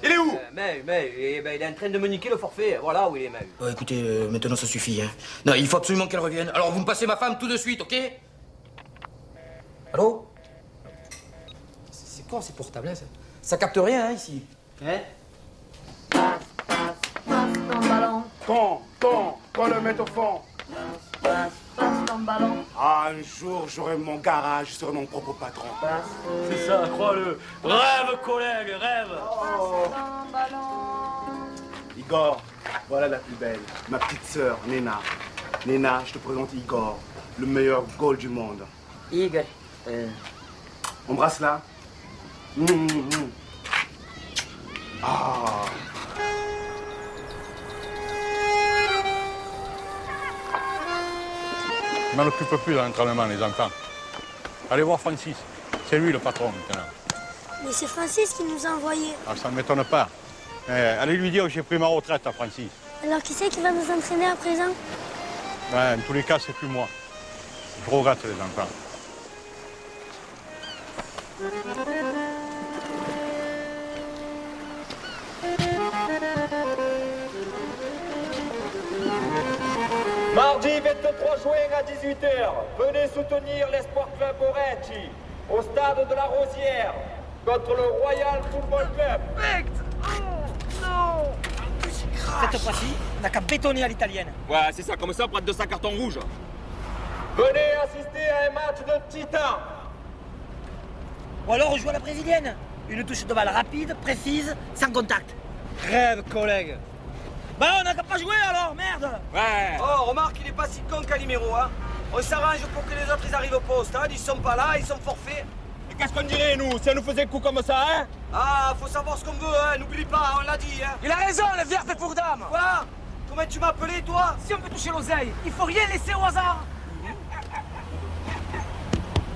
Il est où? Mais, il est en train de me niquer le forfait. Voilà où il est, Maï. Bon, écoutez, maintenant ça suffit, hein. Non, il faut absolument qu'elle revienne. Alors vous me passez ma femme tout de suite, ok? Allô? C'est quoi ces portables, hein, ça capte rien, hein, ici. Hein? Passe ton ballon. Qu'on le mette au fond. Passe ton ballon. Ah, un jour, j'aurai mon garage, je serai mon propre patron. C'est ça, crois-le. Rêve, collègue, rêve. Ton ballon. Igor, voilà la plus belle, ma petite sœur, Nena. Nena, je te présente Igor, le meilleur goal du monde. Igor. Embrasse-la. Ah. Je m'en occupe plus dans l'entraînement, les enfants. Allez voir Francis. C'est lui le patron maintenant. Mais c'est Francis qui nous a envoyés. Ah, ça ne m'étonne pas. Allez lui dire que j'ai pris ma retraite à Francis. Alors qui c'est qui va nous entraîner à présent? Ouais, en tous les cas, c'est plus moi. Je regrette les enfants. Mardi 23 juin à 18h, venez soutenir l'Espoir Club Orecchi au stade de la Rosière contre le Royal Football Club. Cette fois-ci, on n'a qu'à bétonner à l'italienne. Ouais, c'est ça, comme ça, prendre 200 cartons rouges. Venez assister à un match de titan. Ou alors on joue à la brésilienne. Une touche de balle rapide, précise, sans contact. Rêve, collègue. Bah on n'a qu'à pas jouer alors, merde. Ouais. Oh, remarque, il est pas si con Calimero, hein. On s'arrange pour que les autres ils arrivent au poste, hein. Ils sont pas là, ils sont forfaits. Et qu'est-ce qu'on dirait, nous, si on nous faisait coup comme ça, hein? Ah, faut savoir ce qu'on veut, hein. N'oublie pas, on l'a dit, hein. Il a raison, le verre fait pour dame. Quoi? Comment tu m'as appelé, toi? Si on peut toucher l'oseille, il faut rien laisser au hasard.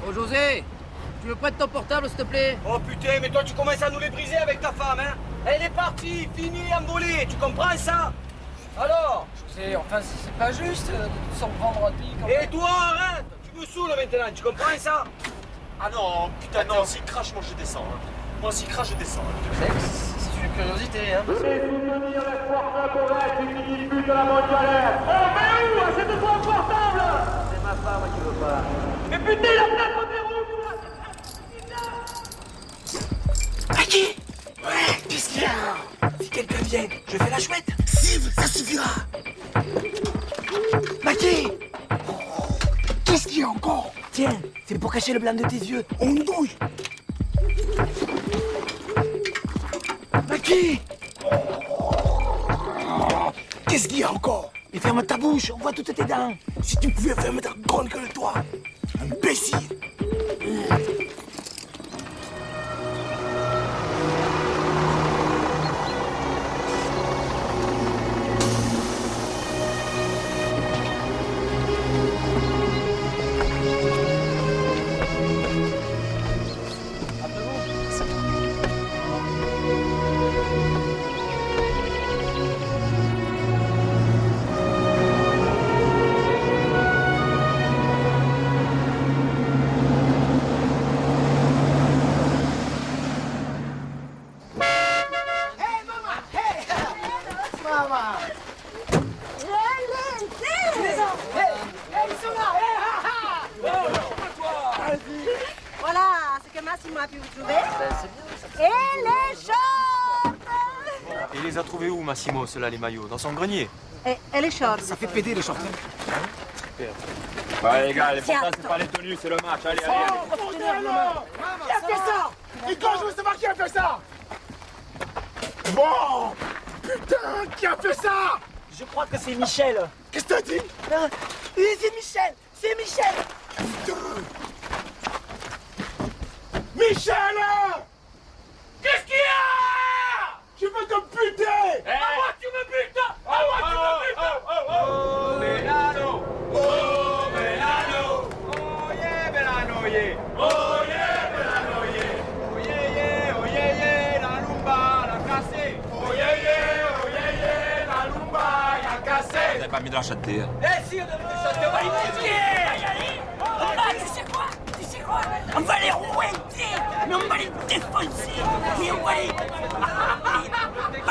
Oh José, tu me prêtes ton portable s'il te plaît? Oh putain, mais toi tu commences à nous les briser avec ta femme, hein. Elle est partie, finie, envolée, tu comprends ça? Alors? José, enfin c'est pas juste de s'en prendre à lui comme... Et toi, arrête. Tu me saoules maintenant, tu comprends ça? Ah non, putain, non, s'il crache, moi je descends. Hein. Moi, s'il crache, je descends. C'est une curiosité, hein. Venez soutenir l'Espoir Club Orecchi qui dispute la mondiale. Oh, mais où? C'est de toi portable. C'est ma femme qui veut pas. Mais putain, la place au verrou. Aki! Ouais, qu'est-ce qu'il y a? Si quelqu'un vient, je fais la chouette. Sive, ça suffira. Maki! Qu'est-ce qu'il y a encore? Tiens, c'est pour cacher le blanc de tes yeux. On douille. Maki! Qu'est-ce qu'il y a encore? Mais ferme ta bouche, on voit toutes tes dents. Si tu pouvais fermer ta grande gueule, toi. Imbécile. Voilà, c'est que Massimo a pu vous trouver. Et les shorts. Et il les a trouvés où, Massimo, ceux-là, les maillots? Dans son grenier? Et les shorts. Ça fait péter les shorts. Ouais, les gars, l'important, c'est pas les tenues, c'est le match. Allez, allez, allez. Qui a fait ça? Igor, je veux savoir qui a fait ça. Bon. Putain, qui a fait ça? Je crois que c'est Michel. Qu'est-ce que t'as dit? C'est Michel. C'est Michel. Putain. Michel! Qu'est-ce qu'il y a? Je veux te buter! À moi tu me butes! À moi tu me butes! Oh, Belano! Oh, Belano! Oh, yeah, Belano, yeah! Oh, yeah, Belano, yeah! Oh, yeah, yeah, oh, yeah, yeah, la lumba, la cassée! Oh, yeah, yeah, oh, yeah, yeah, la lumba, la cassée! Vous avez pas mis de la châteille. Eh si, on devrait ça te va y tu sais quoi? Tu sais quoi? On va les rouenter, mais on va les défoncer, mais on va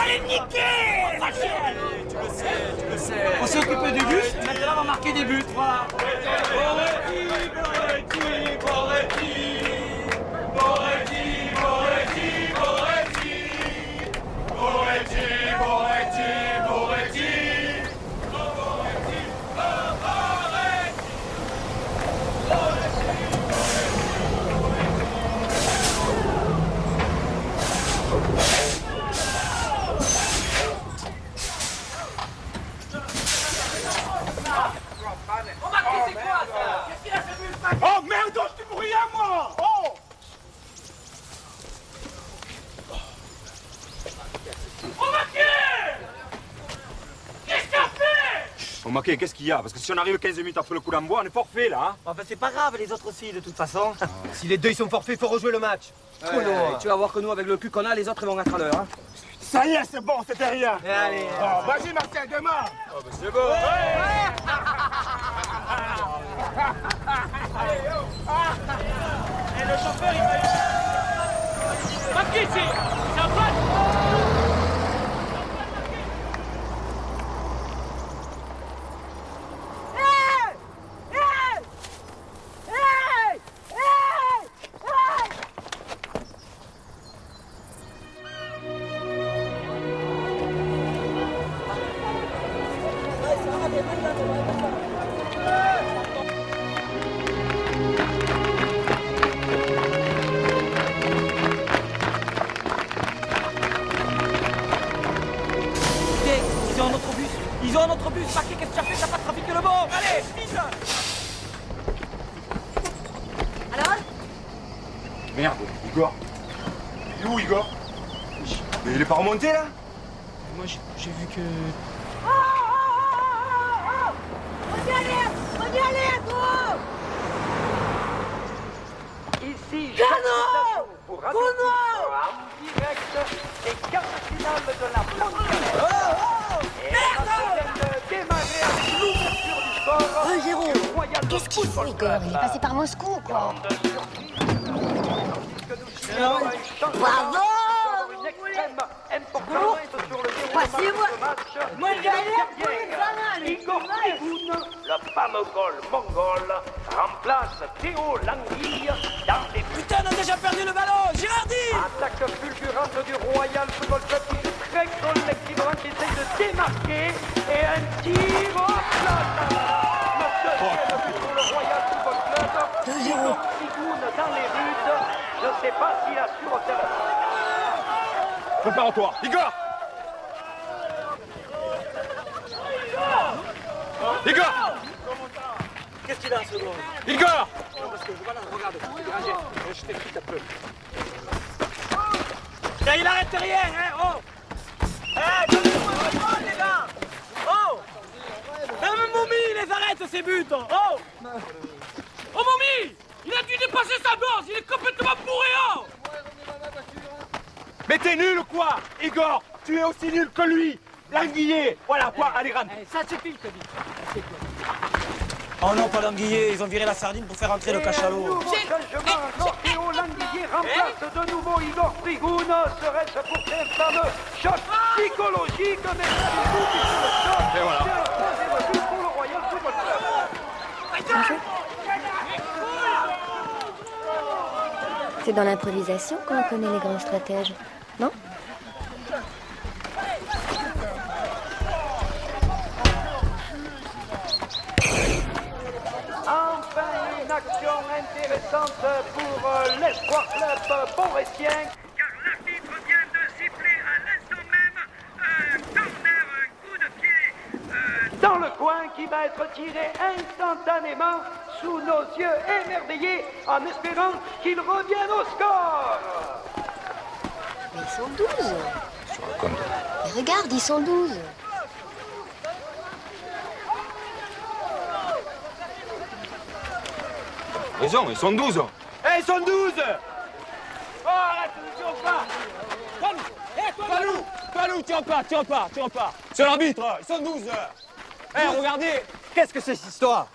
les niquer! Tu le sais. On s'est occupé du but, maintenant on va marquer des buts, voilà. Boretti, Boretti, Boretti! Maquet, qu'est-ce qu'il y a? Parce que si on arrive 15 minutes après le coup d'envoi, on est forfait là. Hein. Enfin, c'est pas grave, les autres aussi, de toute façon. Si les deux ils sont forfaits, faut rejouer le match. Tu vas voir que nous, avec le cul qu'on a, les autres ils vont être à l'heure. Hein. Ça y est, c'est bon, c'était rien. Allez. Oh, vas-y, Marseille, démarre. Oh, bah c'est bon. Et le chauffeur, il va... Marquis, c'est un match. Ils ont un autre bus, Marquis, qu'est-ce que tu as fait? T'as pas trafiqué le bord? Allez, vite! Alors? Merde, Igor. Il est où, Igor? Mais il est pas remonté là? Moi j'ai vu que... On y allait, gros! Ici, Jeannot! pour Radio en direct des quarts de finale de la mondiale. Et merde! Démarrer avec l'ouverture du score. Jérôme, qu'est-ce qu'il faut, Igor? Il est passé par Moscou, quoi. Bravo! Passez-moi! Moi, Igor Trigoun, le fameux goal mongol, remplace Théo Languille dans les buts. Putain, on a déjà perdu le ballon! Girardi! Attaque fulgurante du Royal Football Club qui joue très collectivement, qui essaye de démarquer. Et un tir au plat. Le deuxième but pour le Royal Football Club. Igor Trigoun dans les buts. Je ne sais pas s'il assure au terrain. Prépare-toi. Igor! Igor! Qu'est-ce qu'il a, ce gars? Igor! Non, parce que voilà, regarde, je t'explique un peu. Là, il arrête rien, hein, oh! Eh, donnez-moi le ballon, les gars! Oh! Même Momi, il les arrête, ces buts! Oh! Oh, Momi! Il a dû dépasser sa dose! Il est complètement bourré, oh! Mais t'es nul ou quoi? Igor, tu es aussi nul que lui! L'anguillé! Voilà, quoi, allez, rentre! Ça suffit, je te dis. Oh non, pas l'anguillé, ils ont viré la sardine pour faire entrer le cachalot. Changement encore, Théo Languille remplace de nouveau Igor Trigoun. Serait-ce pour faire un fameux choc psychologique? Mais surtout, le choc. Et voilà. C'est le troisième but pour le Royal Football Club. C'est dans l'improvisation qu'on connaît les grands stratèges, non? Enfin, une action intéressante pour l'Espoir Club borétien. Car l'arbitre vient de siffler à l'instant même un corner, un coup de pied dans le coin qui va être tiré instantanément sous nos yeux émerveillés en espérant qu'il revienne au score. Mais ils sont 12. Mais regarde, ils sont 12. Raison, ils sont 12! Eh, ils sont 12! Oh, arrête, tire pas! Palou, tire pas! C'est l'arbitre, ils sont 12! Eh, regardez, qu'est-ce que c'est cette histoire?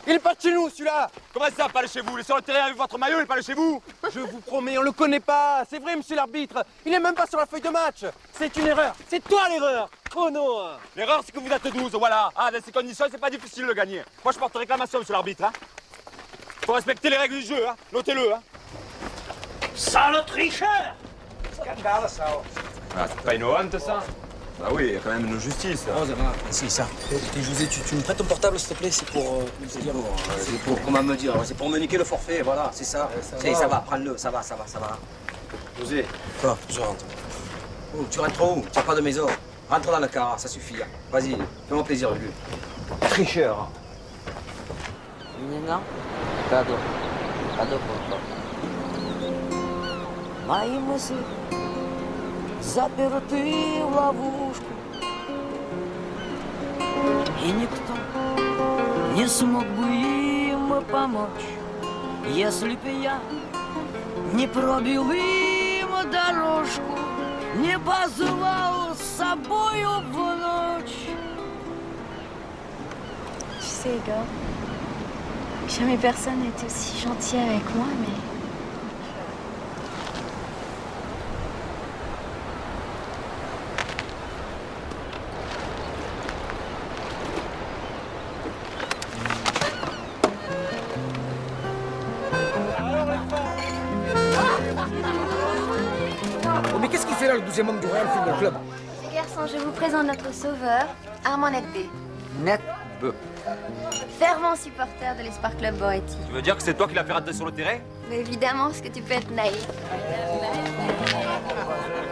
Il est pas de chez nous, celui-là! Comment ça, pas de chez vous? Il est sur le terrain avec votre maillot, il est pas de chez vous? Je vous promets, on le connaît pas! C'est vrai, monsieur l'arbitre! Il est même pas sur la feuille de match! C'est une erreur! C'est toi l'erreur! Oh non! L'erreur, c'est que vous êtes 12, voilà! Ah, dans ces conditions, c'est pas difficile de gagner. Moi, je porte réclamation, monsieur l'arbitre, hein? Faut respecter les règles du jeu, hein? Notez-le, hein? Sale tricheur! Scandale, ça! Ah, c'est pas une honte, ça? Bah oui, il y a quand même une justice. Oh, ça va. Si, ça. Écoutez, José, tu me prêtes ton portable, s'il te plaît? C'est pour... C'est pour, comment me dire? C'est pour me niquer le forfait, voilà, c'est ça. Ça va, prends-le, ça va. José. Quoi? Je rentre. Oh, tu rentres où? Tu n'as pas de maison. Rentre dans le car, ça suffit. Vas-y, fais-moi plaisir, Lulu. Tricheur! Menina, cadê o ponto? Мои мысли заперты в ловушку. И никто не смог бы им помочь, если б я не пробил им дорожку, не позвал с собою в ночь. Tu sais, Igor, jamais personne n'a été aussi gentil avec moi, mais... Oh, mais qu'est-ce qu'il fait là, le 12e homme du Royal Football Club? Ces garçons, je vous présente notre sauveur, Armand Netbé. Netbe. Fervent supporter de l'Espoir Club Boretti. Tu veux dire que c'est toi qui l'as fait rater sur le terrain? Mais évidemment, est-ce que tu peux être naïf?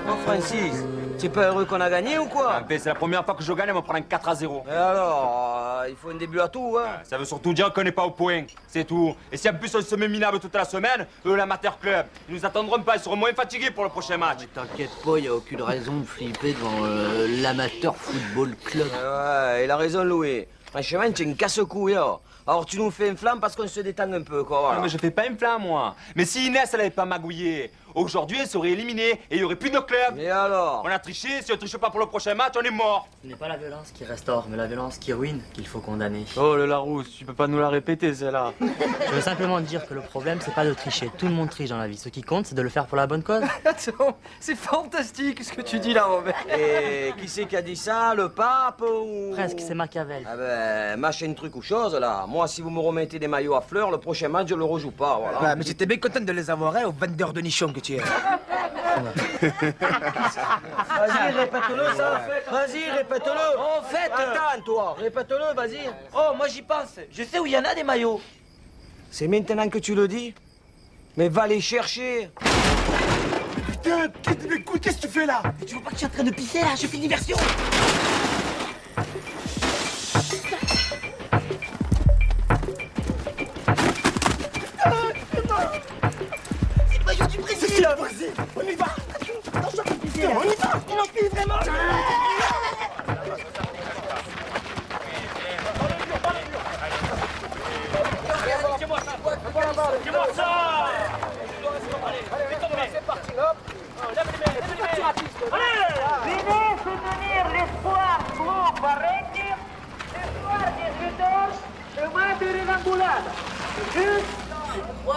Oh, Francis, tu es pas heureux qu'on a gagné ou quoi? C'est la première fois que je gagne, on me prend un 4-0. Et alors, il faut un début à tout, hein? Ça veut surtout dire qu'on n'est pas au point, c'est tout. Et si en plus on se met minable toute la semaine, l'amateur club, ils nous attendront pas, ils seront moins fatigués pour le prochain match. Mais t'inquiète pas, y a aucune raison de flipper devant l'amateur football club. Ouais, il a raison, Louis. Franchement, tu es une casse-couille, hein. Alors tu nous fais un flamme parce qu'on se détend un peu, quoi, voilà. Non, mais je fais pas une flamme, moi. Mais si Inès, elle avait pas magouillé, aujourd'hui, elle serait éliminée et il y aurait plus de club. Et alors? On a triché, si on triche pas pour le prochain match, on est mort. Ce n'est pas la violence qui restaure, mais la violence qui ruine qu'il faut condamner. Oh, le Larousse, tu peux pas nous la répéter, celle-là. Je veux simplement dire que le problème, c'est pas de tricher. Tout le monde triche dans la vie. Ce qui compte, c'est de le faire pour la bonne cause. Attends, c'est fantastique ce que tu dis là, Robert. Et qui c'est qui a dit ça? Le pape ou... Presque, c'est Machiavel. Ah ben, machin truc ou chose, là. Moi, si vous me remettez des maillots à fleurs, le prochain match, je le rejoue pas, voilà. Ouais, mais j'étais bien content de les avoir, hein, au vendeur de nichons que tu es. Vas-y, répète-le, ça. Vas-y, répète-le. En fait, attends, toi, répète-le, vas-y. Oh, moi j'y pense. Je sais où il y en a des maillots. C'est maintenant que tu le dis? Mais va les chercher. Putain, qu'est-ce que tu fais là? Tu vois pas que je suis en train de pisser là? Je fais une diversion. C'est le maillot du Brésil. Vas-y, on y va. Attention, on y va. On en pisse vraiment. Dis-moi ça! Allez, c'est parti, hop! Lève les mains! Allez! Venez soutenir l'espoir Club Boretti, ce soir 18h, chemin de Renamboulade.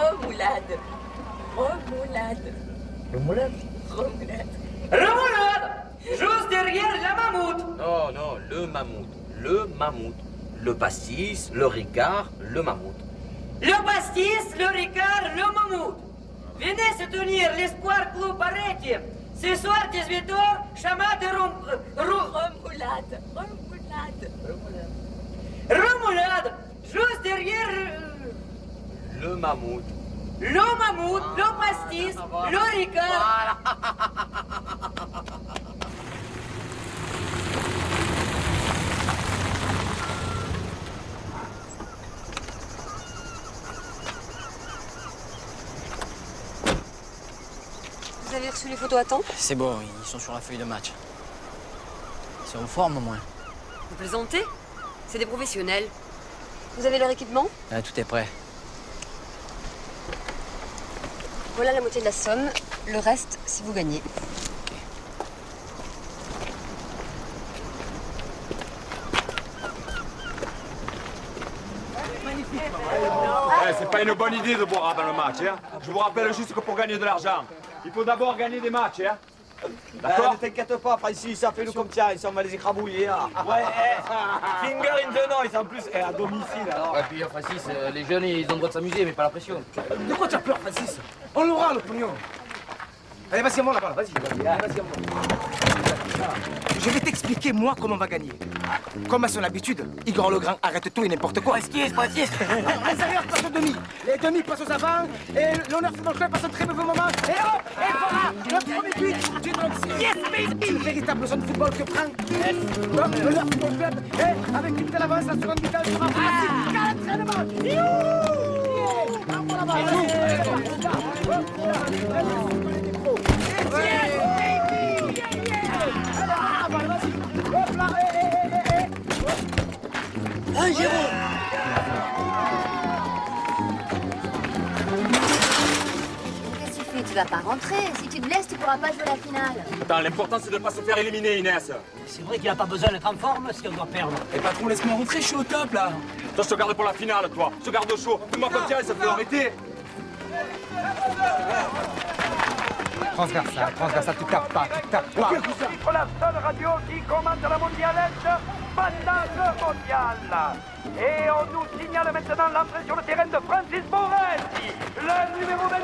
Remoulade. Remoulade. Remoulade? Remoulade. Remoulade! Juste derrière la mammouth. Non, non, le mammouth. Le mammouth. Le pastis, le ricard, le mammouth. Le pastis, le ricard, le mammouth. Venez soutenir l'Espoir Club Boretti. Ce soir, 18h, chemin de Remoulade. Remoulade. Remoulade. Juste derrière... Le mammouth. Le mammouth, le pastis, le ricard. Vous avez reçu les photos à temps? C'est bon, ils sont sur la feuille de match. Ils sont en forme au moins. Vous plaisantez? C'est des professionnels. Vous avez leur équipement? Tout est prêt. Voilà la moitié de la somme. Le reste, si vous gagnez. C'est pas une bonne idée de boire avant le match, hein. Je vous rappelle juste que pour gagner de l'argent, il faut d'abord gagner des matchs, hein. D'accord? Ne t'inquiète pas, Francis, ça fait le comme ça, on va les écrabouiller, hein. Ouais, finger in the noise, en plus, à domicile, alors. Ouais, puis Francis, les jeunes, ils ont le droit de s'amuser, mais pas la pression. De quoi tu as peur, Francis? On l'aura, le pognon. Allez, vas-y, on là-bas, vas-y, vas-y, Je vais t'expliquer, moi, comment on va gagner. Comme à son habitude, Igor Legrand arrête tout et n'importe quoi. Francis. Les arrières passent aux demi, les demi passent aux avant, et l'honneur football club passe un très mauvais moment. Et hop, et voilà, le premier but du Nancy. Yes, baby! Une véritable zone de football que prend l'honneur football club. Et avec une telle avance, la seconde mi-temps sera facile. Qu'à l'entraînement. Yes, baby! Hein, Jérôme? Qu'est-ce que tu fais? Tu vas pas rentrer. Si tu te blesses, tu pourras pas jouer la finale. Attends, l'important c'est de ne pas se faire éliminer, Inès. C'est vrai qu'il a pas besoin d'être en forme si on doit perdre. Et patron, laisse-moi rentrer, je suis au top là. Toi, je te garde pour la finale, toi. Je te garde au chaud. Fais-moi confiance, ça peut arrêter. Transversal, tu tapes pas. Titre la seule radio qui commande la mondialette pendant le mondial. Et on nous signale maintenant l'entrée sur le terrain de Francis Boretti, le numéro 21,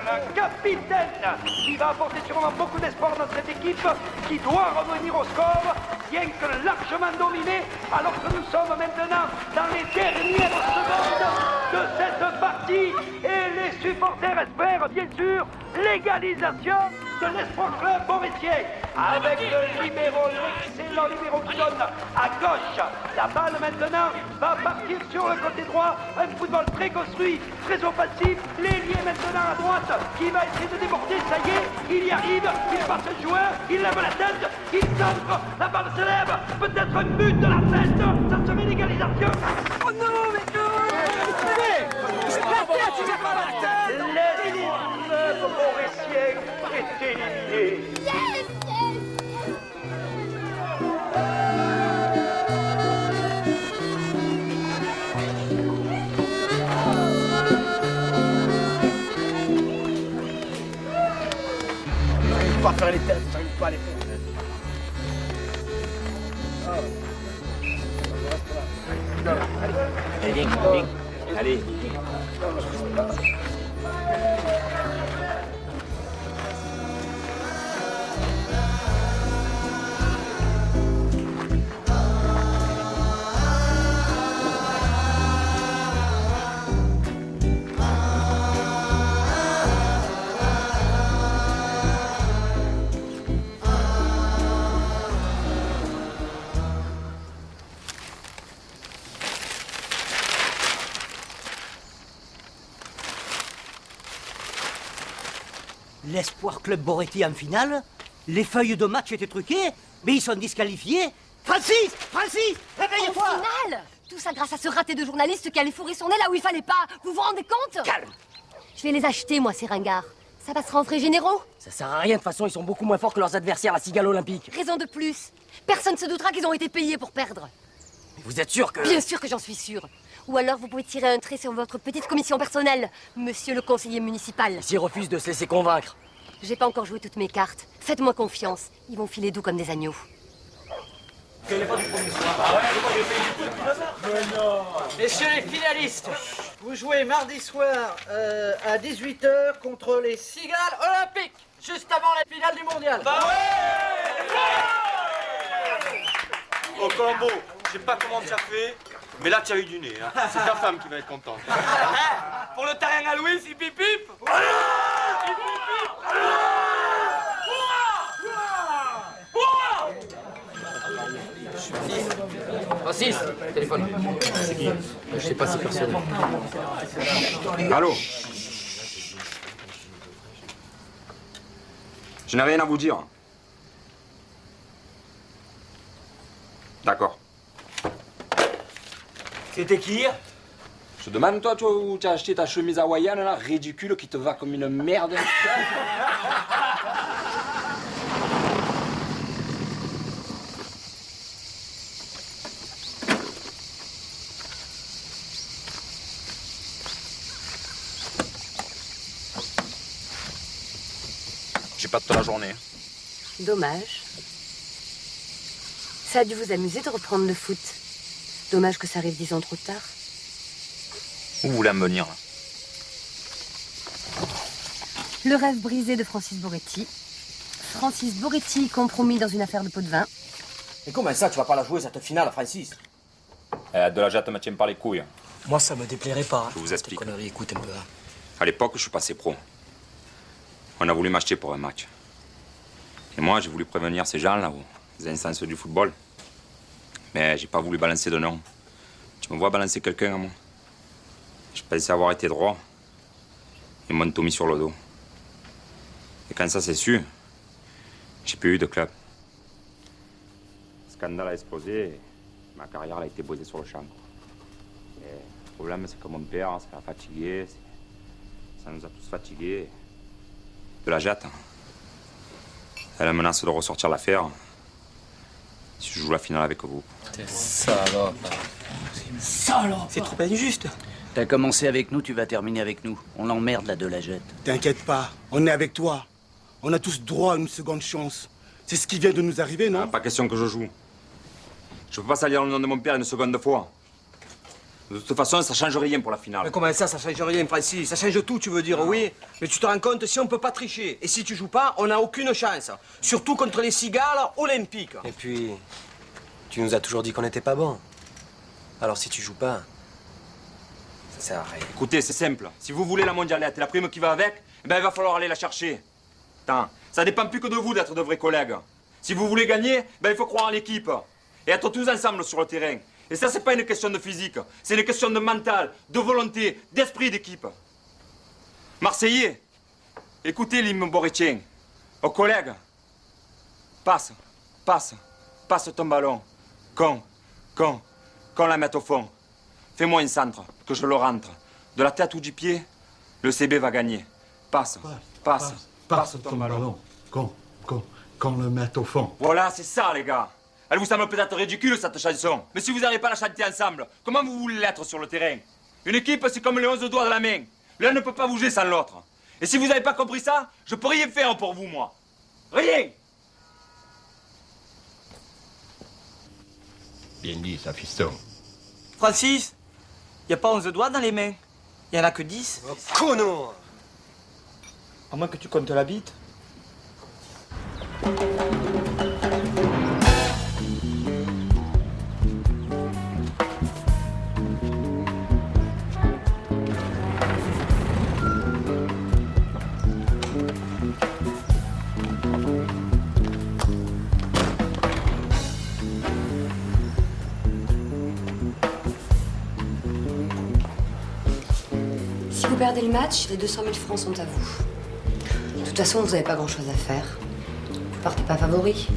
le capitaine, qui va apporter sûrement beaucoup d'espoir dans cette équipe qui doit revenir au score, bien que largement dominée, alors que nous sommes maintenant dans les dernières secondes de cette partie. Et les supporters espèrent bien sûr l'égalisation de l'Espoir Club Borettier avec le libéro, l'excellent libéro qui donne à gauche. La balle maintenant va partir sur le côté droit. Un football très construit, très offensif. L'ailier maintenant à droite qui va essayer de déborder. Ça y est, il y arrive. Il passe un joueur, il lève la tête, il centre. La balle se lève. Peut-être un but de la tête. Ça serait l'égalisation. Oh non, mais non! L'espoir Club Borettien est éliminé. J'arrive pas à faire les têtes, j'arrive pas à les faire. Allez, viens. Allez. L'Espoir Club Boretti en finale? Les feuilles de match étaient truquées? Mais ils sont disqualifiés? Francis! Réveille-toi! En finale! Tout ça grâce à ce raté de journaliste qui allait fourrer son nez là où il fallait pas. Vous vous rendez compte? Calme! Je vais les acheter, moi, ces ringards. Ça passera en frais généraux. Ça sert à rien, de toute façon, ils sont beaucoup moins forts que leurs adversaires, la cigale olympique. Raison de plus. Personne ne se doutera qu'ils ont été payés pour perdre. Mais vous êtes sûr que... Bien sûr que j'en suis sûre. Ou alors vous pouvez tirer un trait sur votre petite commission personnelle, monsieur le conseiller municipal. S'ils refusent de se laisser convaincre. J'ai pas encore joué toutes mes cartes. Faites-moi confiance. Ils vont filer doux comme des agneaux. Messieurs les finalistes, vous jouez mardi soir à 18h contre les Cigales Olympiques, juste avant la finale du mondial. Oh Colombo, je sais pas comment tu as fait, mais là tu as eu du nez. Hein. C'est ta femme qui va être contente. Pour le terrain à Louis, il pip pip. Francis, téléphone. C'est qui? Je sais pas, c'est personne. Allô? Je n'ai rien à vous dire. D'accord. C'était qui? Je te demande, toi, où tu as acheté ta chemise hawaïenne, là, ridicule, qui te va comme une merde. J'ai pas toute la journée. Dommage. Ça a dû vous amuser de reprendre le foot. Dommage que ça arrive 10 ans trop tard. Où vous voulez me venir, là? Le rêve brisé de Francis Boretti. Francis Boretti compromis dans une affaire de pot de vin. Mais comment ça, tu vas pas la jouer, cette finale, Francis? De la jatte me tient par les couilles. Moi, ça me déplairait pas. Je vous explique. Conneries, écoute un peu. Hein. À l'époque, je suis passé pro. On a voulu m'acheter pour un match. Et moi, j'ai voulu prévenir ces gens-là, aux instances du football. Mais j'ai pas voulu balancer de nom. Tu me vois balancer quelqu'un à moi? Je pensais avoir été droit. Ils m'ont tout mis sur le dos. Et quand ça s'est su, j'ai plus eu de club. Le scandale a explosé et ma carrière a été posée sur le champ. Le problème, c'est que mon père s'est fatigué. Ça nous a tous fatigués. De la jette. Elle menace de ressortir l'affaire si je joue la finale avec vous. T'es salope. Salope. C'est trop injuste. T'as commencé avec nous, tu vas terminer avec nous. On l'emmerde, la de la jette. T'inquiète pas, on est avec toi. On a tous droit à une seconde chance. C'est ce qui vient de nous arriver, non? Pas question que je joue. Je peux pas salir le nom de mon père une seconde fois. De toute façon, ça change rien pour la finale. Mais comment ça change rien, Francis? Ça change tout, tu veux dire, oui. Mais tu te rends compte, si on peut pas tricher, et si tu joues pas, on n'a aucune chance. Surtout contre les cigales olympiques. Et puis, tu nous as toujours dit qu'on n'était pas bon. Alors si tu joues pas, ça sert à rien. Écoutez, c'est simple. Si vous voulez la mondialette et la prime qui va avec, eh ben, il va falloir aller la chercher. Attends, ça dépend plus que de vous d'être de vrais collègues. Si vous voulez gagner, ben, il faut croire en l'équipe. Et être tous ensemble sur le terrain. Et ça, c'est pas une question de physique. C'est une question de mental, de volonté, d'esprit d'équipe. Marseillais, écoutez l'hymne borétien. Aux collègues, passe ton ballon. Qu'on la mette au fond. Fais-moi une centre, que je le rentre. De la tête ou du pied, le CB va gagner. Passe ton ballon. Qu'on le mette au fond. Voilà, c'est ça, les gars. Elle vous semble peut-être ridicule, cette chanson. Mais si vous n'arrivez pas à la chanter ensemble, comment vous voulez l'être sur le terrain? Une équipe, c'est comme les 11 doigts de la main. L'un ne peut pas bouger sans l'autre. Et si vous n'avez pas compris ça, je peux rien faire pour vous, moi. Rien. Bien dit, ça, fiston. Francis, y a pas 11 doigts dans les mains. Y en a que 10. Oh, cono! À moins que tu comptes la bite. Si vous perdez le match, les 200 000 francs sont à vous. De toute façon, vous n'avez pas grand-chose à faire. Vous partez pas favori.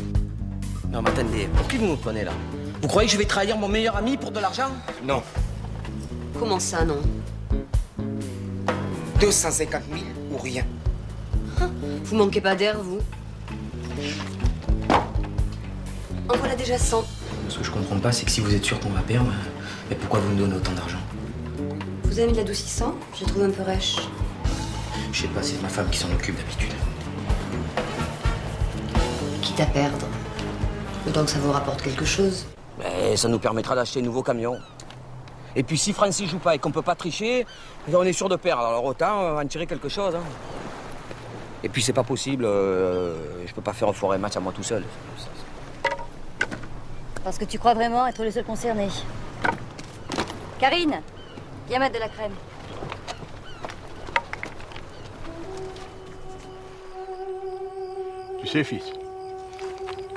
Non, mais attendez, pour qui vous nous prenez, là? Vous croyez que je vais trahir mon meilleur ami pour de l'argent? Non. Comment ça, non? 250 000 ou rien. Vous manquez pas d'air, vous? En voilà déjà 100. Ce que je comprends pas, c'est que si vous êtes sûr qu'on va perdre, mais pourquoi vous me donnez autant d'argent? Vous avez mis de l'adoucissant? Je trouve un peu rêche. Je sais pas, c'est ma femme qui s'en occupe d'habitude. Quitte à perdre. Autant que ça vous rapporte quelque chose. Mais ça nous permettra d'acheter un nouveau camion. Et puis si Francis joue pas et qu'on peut pas tricher, on est sûr de perdre. Alors autant en tirer quelque chose. Hein. Et puis c'est pas possible, je peux pas faire foirer un match à moi tout seul. Parce que tu crois vraiment être le seul concerné. Karine, viens mettre de la crème. Tu sais, fils,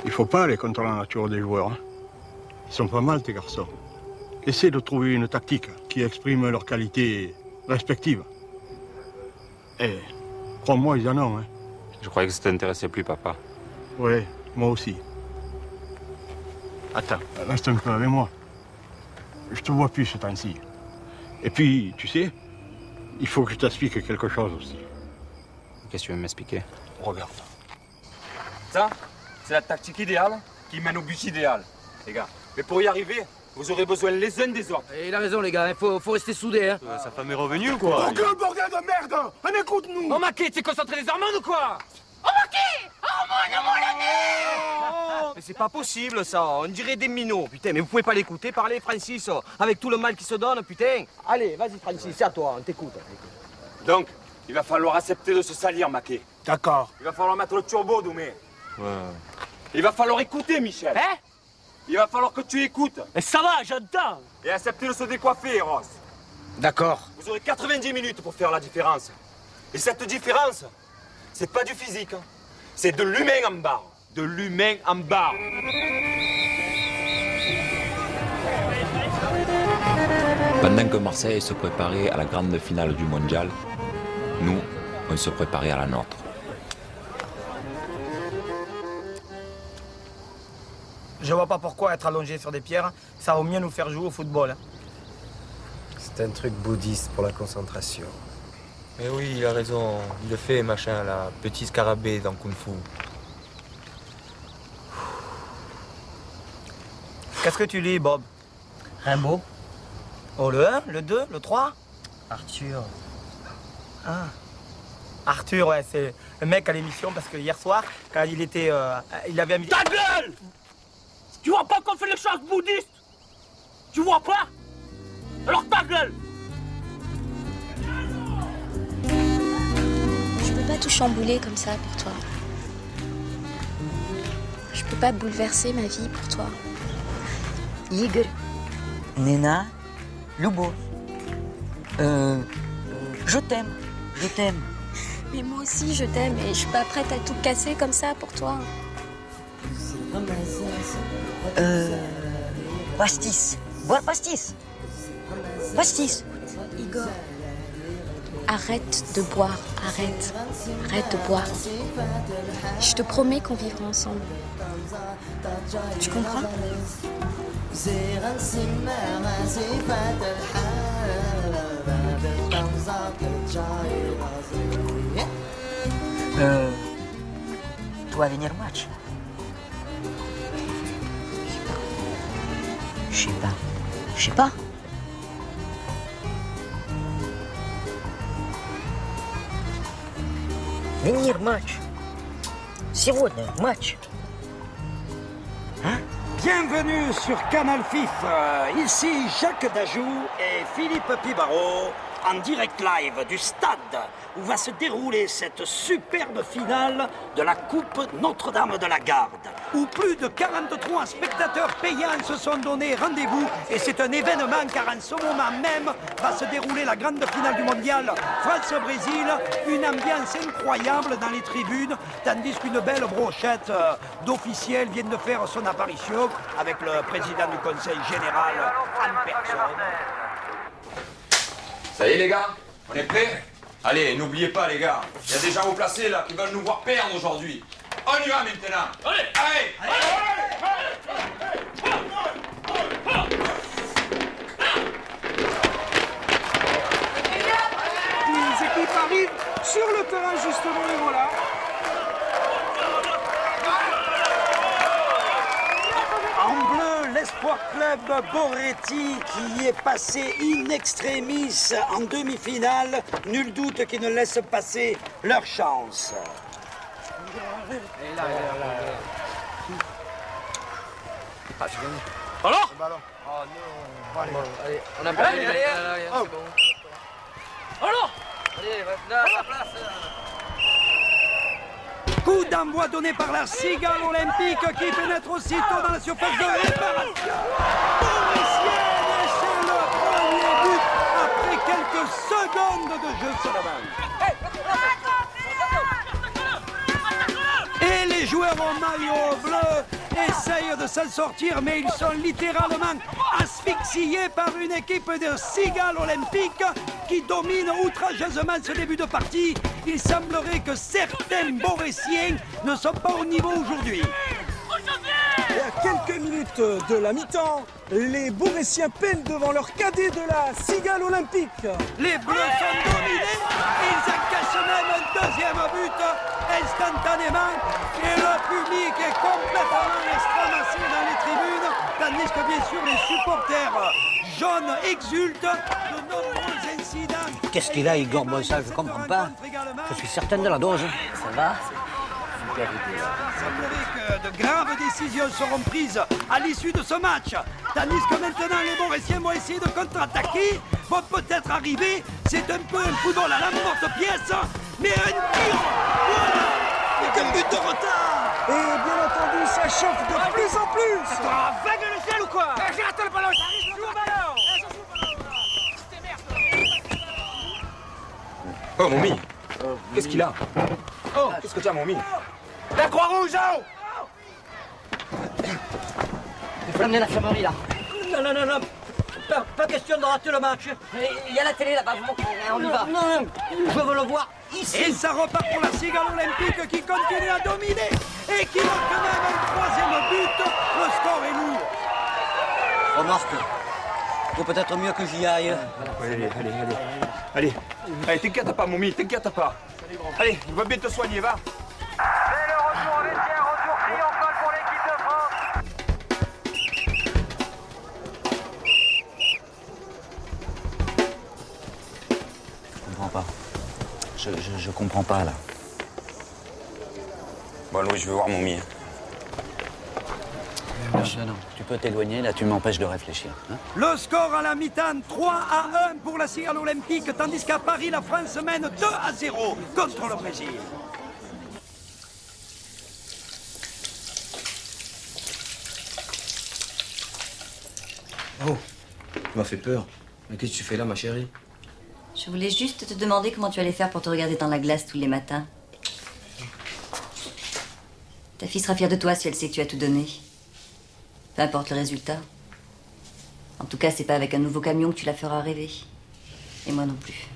il faut pas aller contre la nature des joueurs. Hein. Ils sont pas mal, tes garçons. Essaie de trouver une tactique qui exprime leurs qualités respectives. Et crois-moi, ils en ont. Hein. Je croyais que ça t'intéressait plus, papa. Oui, moi aussi. Attends, reste un peu avec moi. Je te vois plus ce temps-ci. Et puis, tu sais, il faut que je t'explique quelque chose aussi. Qu'est-ce que tu veux m'expliquer? Regarde. Ça, c'est la tactique idéale qui mène au but idéal, les gars. Mais pour y arriver, vous aurez besoin les uns des autres. Et il a raison, les gars, il faut rester soudés. Hein. Sa femme est revenue ou quoi? Aucun bordel de merde! On écoute-nous! Oh, Maquet, t'es concentré les hormones ou quoi? Oh, Maquet! Oh, mon Mais c'est pas possible ça, on dirait des minots, putain, mais vous pouvez pas l'écouter parler, Francis, avec tout le mal qui se donne, putain. Allez, vas-y, Francis, c'est à toi, on t'écoute. Donc, il va falloir accepter de se salir, Maquet. D'accord. Il va falloir mettre le turbo, Doumé. Ouais. Il va falloir écouter, Michel. Hein? Il va falloir que tu écoutes. Mais ça va, j'entends. Et accepter de se décoiffer, Ross. D'accord. Vous aurez 90 minutes pour faire la différence. Et cette différence, c'est pas du physique. Hein. C'est de l'humain en barre. De l'humain en barre. Pendant que Marseille se préparait à la grande finale du mondial, nous, on se préparait à la nôtre. Je vois pas pourquoi être allongé sur des pierres, ça va mieux nous faire jouer au football. Hein. C'est un truc bouddhiste pour la concentration. Mais oui, il a raison. Il le fait, machin, là. Petit scarabée dans Kung Fu. Qu'est-ce que tu lis, Bob? Rimbaud. Oh, le 1, le 2, le 3? Arthur. Ah. Arthur, ouais, c'est le mec à l'émission parce que hier soir, quand il était. Il avait mis. Ta gueule! Tu vois pas qu'on fait les choses bouddhistes? Tu vois pas? Alors ta gueule! Je peux pas tout chambouler comme ça pour toi. Je peux pas bouleverser ma vie pour toi. Igor. Nena. Lubo. Je t'aime. Je t'aime. Mais moi aussi, je t'aime et je suis pas prête à tout casser comme ça pour toi. Pastis. Boire pastis. Pastis. Igor, arrête de boire, arrête. Arrête de boire. Je te promets qu'on vivra ensemble. Tu comprends? Tu vas venir au match? Je sais pas. Je sais pas. Venir match. Сегодня match. Bienvenue sur Canal Fif. Ici Jacques Dajou et Philippe Pibaro en direct live du stade où va se dérouler cette superbe finale de la Coupe Notre-Dame de la Garde, où plus de 43 spectateurs payants se sont donné rendez-vous. Et c'est un événement car en ce moment même va se dérouler la grande finale du mondial France-Brésil. Une ambiance incroyable dans les tribunes, tandis qu'une belle brochette d'officiels viennent de faire son apparition avec le président du Conseil général en personne. Ça y est, les gars? On est prêts? Allez, n'oubliez pas, les gars. Il y a des gens haut placés, là, qui veulent nous voir perdre aujourd'hui. On y va, maintenant. Allez! Allez! Les équipes arrivent sur le terrain, justement, et voilà. En bleu, l'Espoir Club Boretti qui est passé in extremis en demi-finale. Nul doute qu'ils ne laissent passer leur chance. Alors? Allez, on a pas Allez, c'est bon. Alors? Allez, la place. Coup d'envoi donné par la Cigale Olympique qui pénètre aussitôt dans la surface de réparation. Bourressienne, et c'est le premier but après quelques secondes de jeu seulement. Et les joueurs en maillot bleu essayent de s'en sortir, mais ils sont littéralement asphyxiés par une équipe de Cigale Olympique qui domine outrageusement ce début de partie. Il semblerait que certains Borésiens ne sont pas au niveau aujourd'hui. Et à quelques minutes de la mi-temps, les Borésiens peinent devant leur cadet de la Cigale Olympique. Les Bleus sont dominés, ils encaissent même un deuxième but instantanément et le public est complètement estramassé dans les tribunes, tandis que bien sûr les supporters jaunes exultent de nombreux incidents. Qu'est-ce qu'il a, Igor Bossa? Je comprends pas. Je suis certaine de la dose. Ça va? Il semblerait que de graves décisions seront prises à l'issue de ce match. Tandis que maintenant les Borésiens vont essayer de contre-attaquer, vont peut-être arriver. C'est un peu un football à la morte-pièce, mais un tir. Voilà. Et quel but de retard. Et bien entendu, ça chauffe de plus en plus. Attends, vague le ciel ou quoi? J'ai raté le ballon, j'arrive, joue au ballon. Oh, Moumi! Qu'est-ce qu'il a? Oh, qu'est-ce que tu as, Moumi? La Croix-Rouge, oh! Il faut amener l'infirmerie là. Non. Pas question de rater le match. Il y a la télé là-bas, on y va. Non, je veux le voir ici. Et ça repart pour la Cigale Olympique qui continue à dominer et qui marque même un troisième but. Le score est lourd. Remarque, Faut peut-être mieux que j'y aille. Allez, t'inquiète pas, Moumi, t'inquiète pas. Allez, il va bien te soigner, va. C'est le retour au vestiaire, retour triomphal pour l'équipe de France. Je comprends pas. Je comprends pas, là. Bon, Louis, je vais voir Moumi. Non, tu peux t'éloigner, là, tu m'empêches de réfléchir. Hein. Le score à la mi-temps, 3-1 pour la Cigale Olympique, tandis qu'à Paris, la France mène 2-0 contre le Brésil. Oh, tu m'as fait peur. Mais qu'est-ce que tu fais là, ma chérie? Je voulais juste te demander comment tu allais faire pour te regarder dans la glace tous les matins. Ta fille sera fière de toi si elle sait que tu as tout donné. Peu importe le résultat. En tout cas, c'est pas avec un nouveau camion que tu la feras rêver. Et moi non plus.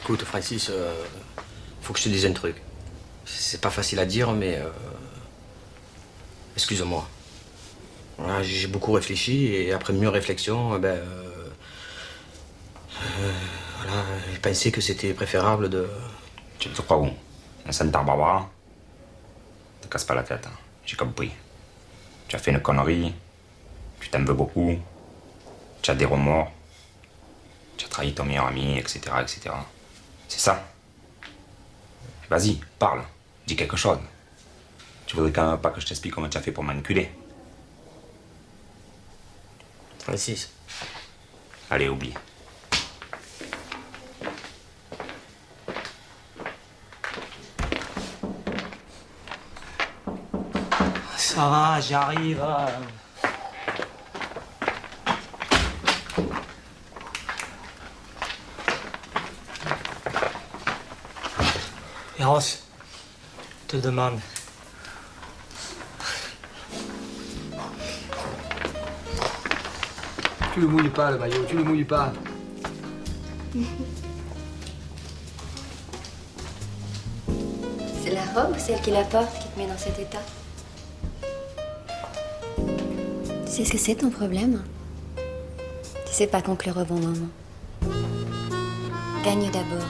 Écoute, Francis, faut que je te dise un truc. C'est pas facile à dire, mais... excuse-moi. Voilà, j'ai beaucoup réfléchi, et après mieux réflexion, voilà, j'ai pensé que c'était préférable de... Tu te crois où? À Santa Barbara? Te casse pas la tête, hein. J'ai compris. Tu as fait une connerie, tu t'en veux beaucoup, tu as des remords, tu as trahi ton meilleur ami, etc., etc. C'est ça? Vas-y, parle, dis quelque chose. Tu voudrais quand même pas que je t'explique comment tu as fait pour manipuler? Francis. Allez, oublie. Ça va, j'arrive. Eros, je te demande. Tu le mouilles pas, le maillot, tu le mouilles pas. C'est la robe ou celle qui la porte qui te met dans cet état? Tu sais ce que c'est ton problème? Tu sais pas conclure au bon moment. Gagne d'abord.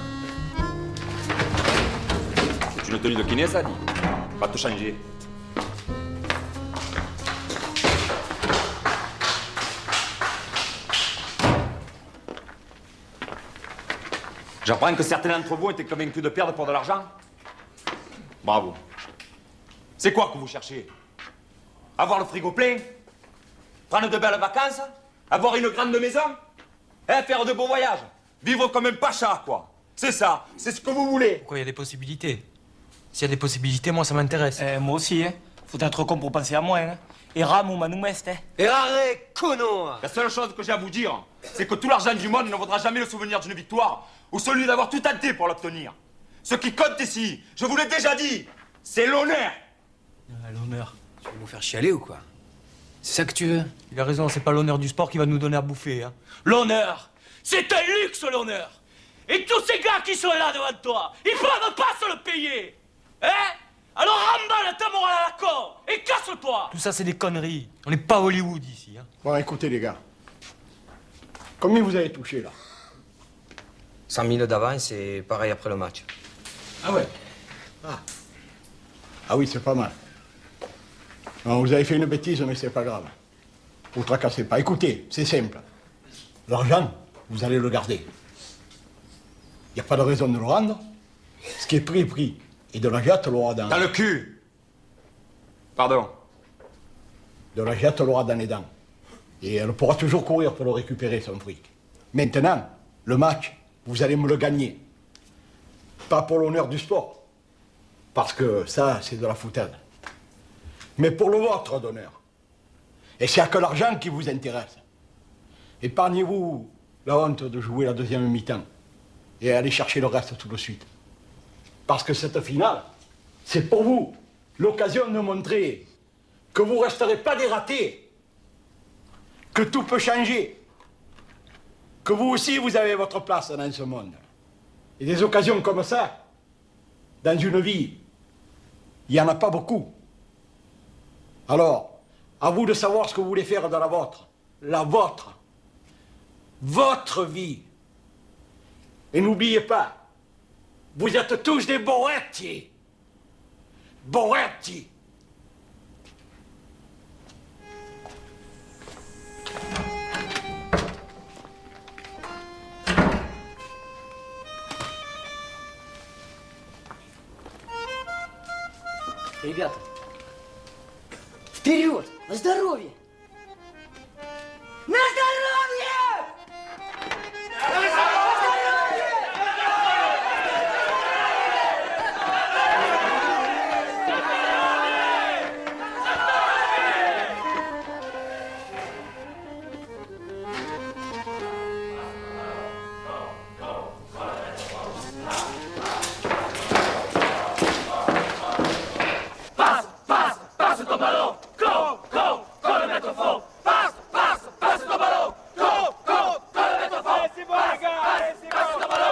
C'est une tenue de kiné, ça dit. Va te changer. J'apprends que certains d'entre vous étaient convaincus de perdre pour de l'argent. Bravo. C'est quoi que vous cherchez? Avoir le frigo plein? Prendre de belles vacances? Avoir une grande maison? Faire de beaux voyages? Vivre comme un pacha, quoi. C'est ça, c'est ce que vous voulez. Pourquoi il y a des possibilités? S'il y a des possibilités, moi ça m'intéresse. Moi aussi, hein. Faut être con pour penser à moi, hein. Et Ramo Manoumest, hein. Errare, cono! La seule chose que j'ai à vous dire, c'est que tout l'argent du monde ne vaudra jamais le souvenir d'une victoire ou celui d'avoir tout tenté pour l'obtenir. Ce qui compte ici, je vous l'ai déjà dit, c'est l'honneur. L'honneur. Tu veux nous faire chialer ou quoi? C'est ça que tu veux? Il a raison, c'est pas l'honneur du sport qui va nous donner à bouffer, hein. L'honneur, c'est un luxe, l'honneur. Et tous ces gars qui sont là devant toi, ils peuvent pas se le payer. Hein? Alors remballe ta morale à la con et casse-toi. Tout ça, c'est des conneries. On n'est pas Hollywood ici, hein. Bon, écoutez, les gars. Combien vous avez touché, là? 100 000 d'avance et pareil après le match. Ah ouais? Ah oui, c'est pas mal. Non, vous avez fait une bêtise, mais c'est pas grave. Vous tracassez pas. Écoutez, c'est simple. L'argent, vous allez le garder. Il n'y a pas de raison de le rendre. Ce qui est pris est pris. Et de la jatte, l'aura dans... Dans le cul. Pardon. De la jatte, l'aura dans les dents. Et elle pourra toujours courir pour le récupérer, son fric. Maintenant, le match, vous allez me le gagner. Pas pour l'honneur du sport. Parce que ça, c'est de la foutade. Mais pour le vôtre d'honneur. Et c'est à que l'argent qui vous intéresse. Épargnez-vous la honte de jouer la deuxième mi-temps. Et allez chercher le reste tout de suite. Parce que cette finale, c'est pour vous l'occasion de montrer que vous ne resterez pas des ratés. Que tout peut changer. que vous aussi, vous avez votre place dans ce monde. Et des occasions comme ça, dans une vie, il n'y en a pas beaucoup. Alors, à vous de savoir ce que vous voulez faire dans la vôtre. La vôtre. Votre vie. Et n'oubliez pas, vous êtes tous des Boetti. Boetti. Ребята, вперед! На здоровье! На здоровье! Passe ton ballon, go, le mettre au fond. Passe ton ballon, go, le mettre au fond. C'est bon les gars, passe ton ballon,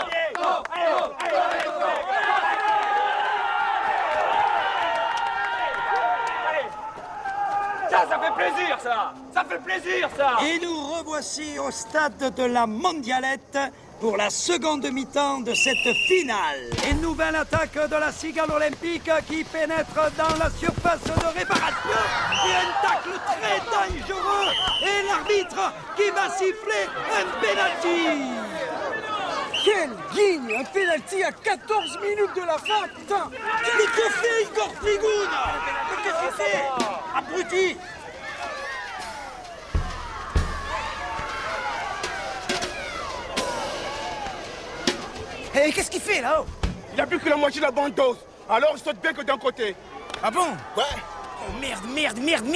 Ça fait plaisir ça fait plaisir ça. Et nous revoici au stade de la Mondialette pour la seconde mi-temps de cette finale. Une nouvelle attaque de la Cigale Olympique qui pénètre dans la surface de réparation et un tacle très dangereux et l'arbitre qui va siffler un pénalty. Quel guigne! Un pénalty à 14 minutes de la fin! Putain! Mais que fait Igor Frigoun? Mais qu'est-ce qu'il fait? Abruti! Hé, qu'est-ce qu'il fait là-haut? Il a plus que la moitié de la bande d'os. Alors il saute bien que d'un côté. Ah bon? Ouais. Oh merde! Mais c'est magnifique!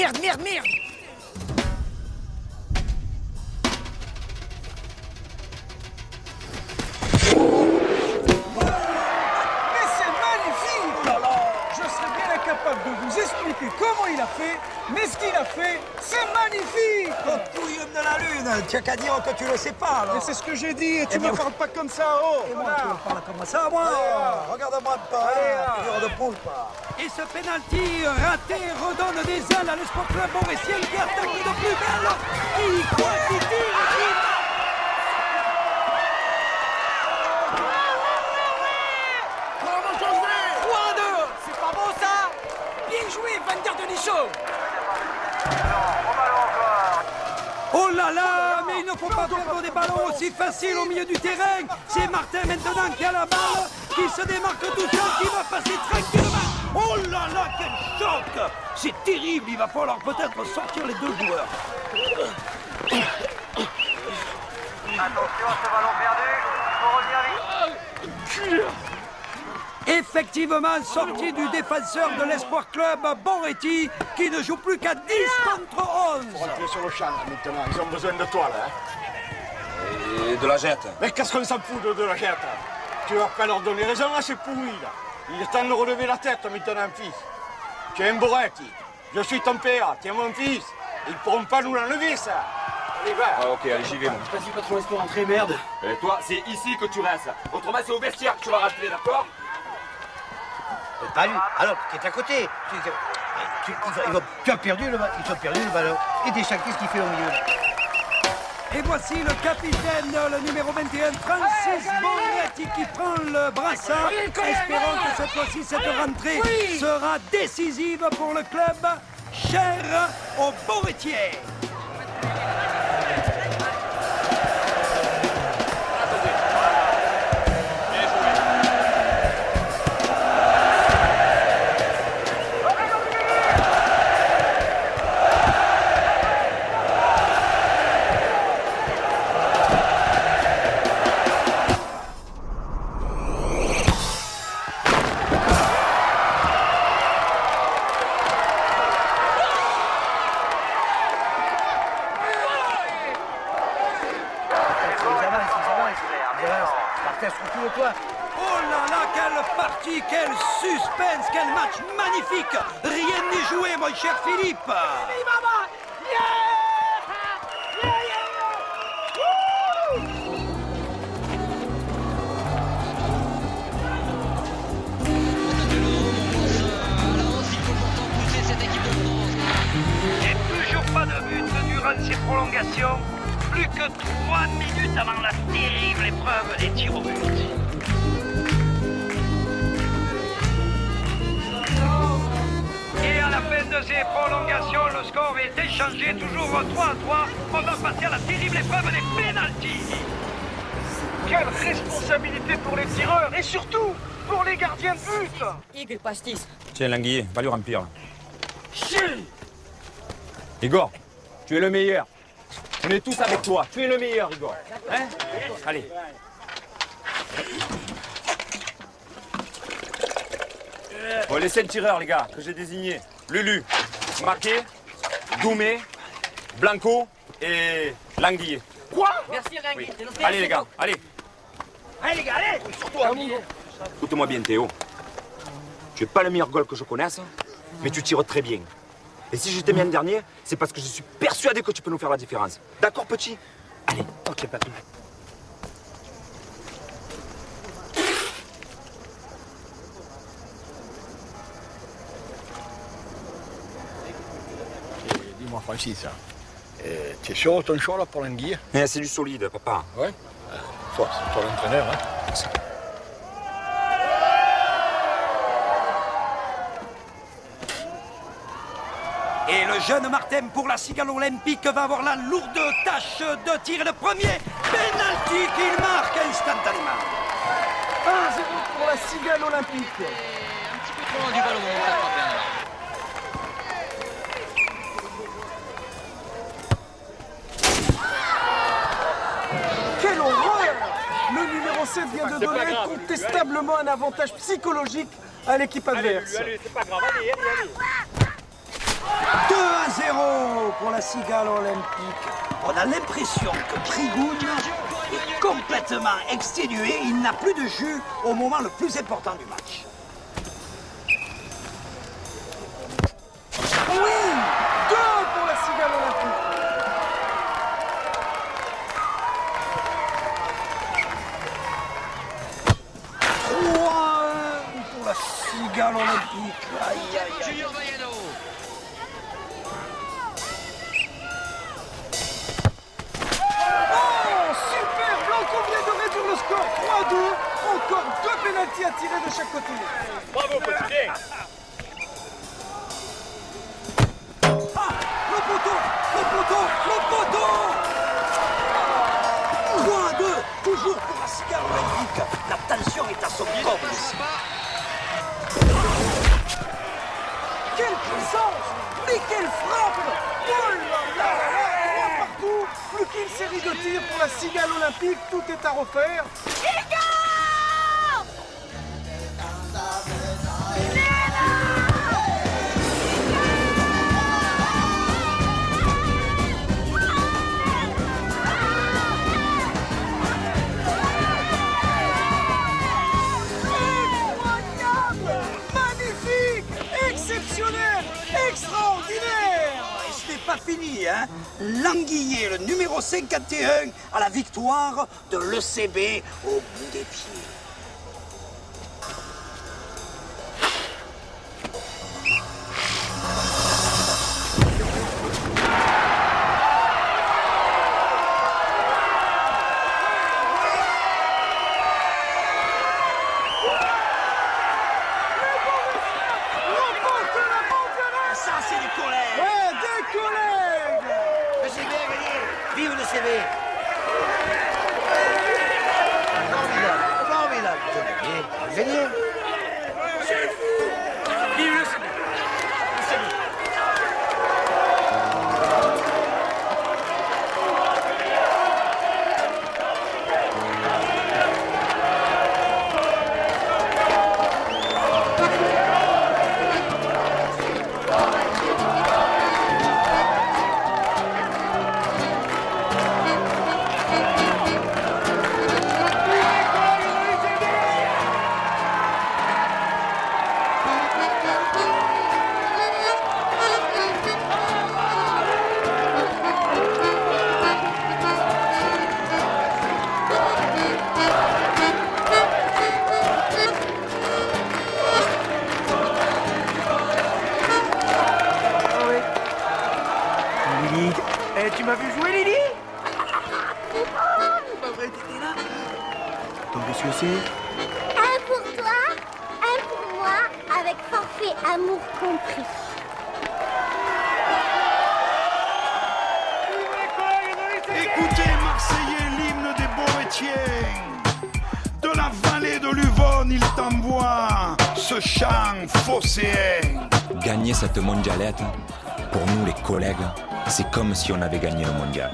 Je serais bien incapable de vous expliquer comment il a fait, mais ce qu'il a fait, c'est magnifique! Oh, couillon de la lune, tu as qu'à dire que tu le sais pas, alors. Mais c'est ce que j'ai dit, et tu me parles pas comme ça, oh! Et moi, tu me parles comme ça, moi? Regarde-moi pas, figure de poule, pas. Et ce pénalty raté redonne des ailes à l'Espoir Club Mauricien qui attaque de plus belle, qui croit, qui tire, qui marque. 3-2! C'est pas bon ça? Bien joué, Van der Denichot! Oh là là, mais il ne faut pas perdre des ballons aussi faciles au milieu du terrain. C'est Martin maintenant qui a la balle, qui se démarque tout seul, qui va passer tranquillement. Oh là là, quel choc! C'est terrible, il va falloir peut-être sortir les deux joueurs. Attention, ce ballon perdu, il faut revenir vite. Effectivement, sorti du défenseur de l'Espoir Club, Boretti, qui ne joue plus qu'à 10 contre 11. Rentrez sur le champ là, maintenant, ils ont besoin de toi là. Hein. Et de la jette. Mais qu'est-ce qu'on s'en fout de la jette? Tu vas pas leur donner raison là, c'est pourri là. Il est temps de relever la tête maintenant, fils. Tu es un Boretti, je suis ton père, tu es mon fils. Ils pourront pas nous l'enlever ça. Allez, va. Ah ok, allez, j'y vais moi. Vas-y, patron, laisse-moi rentrer, merde. Et toi, c'est ici que tu restes. Autrement, c'est au vestiaire que tu vas rentrer, d'accord? Pas lui. Alors, qui est à côté. Tu as perdu le ballon. Ils ont perdu le ballon. Et déjà, qu'est-ce qu'il fait au milieu? Et voici le capitaine, le numéro 21, Francis Boretti, qui prend le brassard. Espérons que cette fois-ci, cette rentrée sera décisive pour le club cher aux Borettiers. Oh là là, quelle partie, quel suspense, quel match magnifique! Rien n'est joué, mon cher Philippe! durant ces prolongations. Plus que 3 minutes avant la terrible épreuve des tirs au but. Et à la fin de ces prolongations, le score est échangé, toujours 3-3. On va passer à la terrible épreuve des pénaltys. Quelle responsabilité pour les tireurs et surtout pour les gardiens de but. Igor Pastis. Tiens, Languille, va lui remplir. Igor, tu es le meilleur. On est tous avec toi. Tu es le meilleur, Igor. Hein? Allez. Bon, les 5 tireurs, les gars, que j'ai désignés. Lulu, Maquet, Doumé, Blanco et Languille. Quoi? Merci Languille. Oui. Allez, les gars, allez. Allez les gars, allez. Surtout Languille. Écoute-moi bien, Théo. Tu es pas le meilleur goal que je connaisse, mais tu tires très bien. Et si je t'ai mis un dernier, c'est parce que je suis persuadé que tu peux nous faire la différence. D'accord, petit? Allez. Ok, papy. Dis-moi, Francis, tu es sûr de ton choix là pour l'anguille? C'est du solide, papa. Ouais. Toi, c'est toi l'entraîneur, hein? Et le jeune Martin pour la Cigale Olympique va avoir la lourde tâche de tirer le premier penalty qu'il marque instantanément. 1-0 pour la Cigale Olympique. Un petit peu trop loin du ballon, on l'attrape bien là. Quelle horreur! Le numéro 7 vient de donner incontestablement un avantage psychologique à l'équipe adverse. Allez, c'est pas grave, allez, allez, allez. 2-0 pour la Cigale Olympique. On a l'impression que Prigoun est complètement exténué. Il n'a plus de jus au moment le plus important du match. Oui! 2 pour la Cigale Olympique. Pour la Cigale Olympique. Aïe, aïe, aïe. Oh, super! Blanco vient de réduire le score 3-2. Encore 2 pénaltys à tirer de chaque côté. Bravo, petit bien. Le poteau! Le poteau! Le poteau! 3-2, toujours pour la Cigale Olympique. La tension est à son comble ici. Quelle puissance! Mais quelle frappe! Oh là là là! 3 partout! Plus qu'une série de tirs pour la Cigale Olympique. Tout est à refaire. Exceptionnel! Extraordinaire! Et ce n'est pas fini, hein? Languiller, le numéro 51, à la victoire de l'ECB au bout des pieds. Ça, c'est des collègues! Ouais, des collègues! Le CB a gagné. Vive le CB. Formidable, formidable. Vous avez gagné. Vive le CB. League Eh, tu m'as vu jouer, Lily? C'est pas vrai, t'étais là? Donc, qu'est-ce que c'est? Un pour toi, un pour moi, avec forfait amour compris. Écoutez, Marseillais, l'hymne des Borétiens. De la vallée de l'Uvonne, il t'envoie ce chant phocéen. Gagner cette mondialette, pour nous les collègues, c'est comme si on avait gagné le mondial.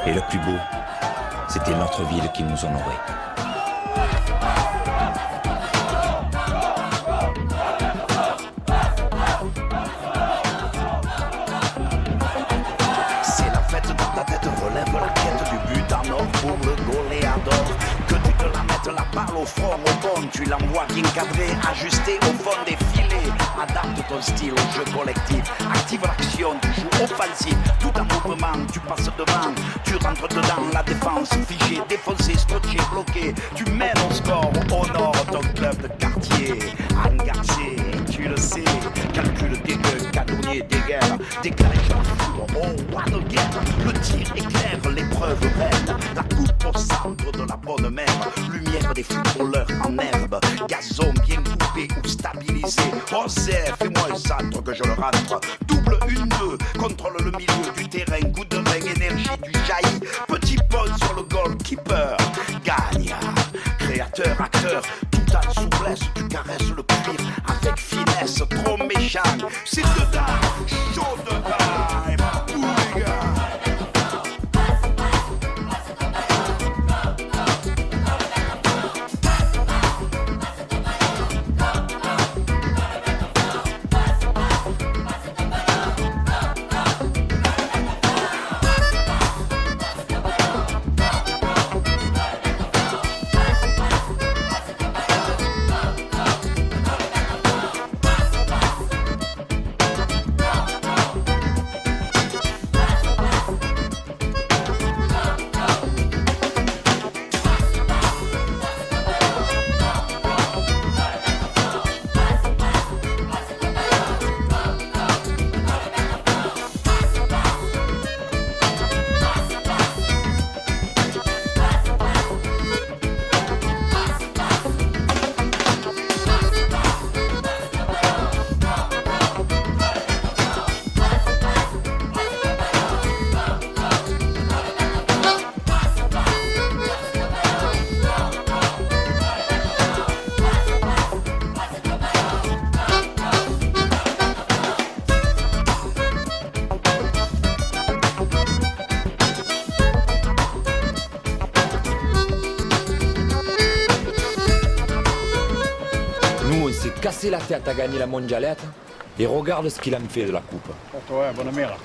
Et le plus beau, c'était notre ville qui nous honorait. C'est la fête dans ta tête, relève la quête du but en or pour le goléador. Que tu te la mettes la balle au front, au bon, tu l'envoies bien cadré, ajusté au fond des filets. Adapte ton style au jeu collectif, active l'action, tu joues offensif, tout en mouvement, tu passes devant, tu rentres dedans, la défense figée, défoncée, scotché, bloqué, tu mènes au score, honore ton club de quartier, engagé, tu le sais, calcul dégueu, canonnier des guerres, décalage en foudre, oh one again, le tir éclaire l'épreuve reine, la coupe au centre de la bonne mer, lumière des footballeurs en herbe, gazon bien coupé ou stabilisé, oh fais-moi un centre que je le rentre. Double 1-2, contrôle le milieu du terrain, coup de rein, énergie du jaillit. Petit pont sur le goalkeeper. Gagne, créateur, acteur, tout en souplesse, tu caresses le cuir avec finesse, trop méchant. C'est dedans, chaud dedans, et ma boule, les gars. Cassé la tête à gagner la mondialette et regarde ce qu'il en fait de la coupe. Ouais, bonne mère.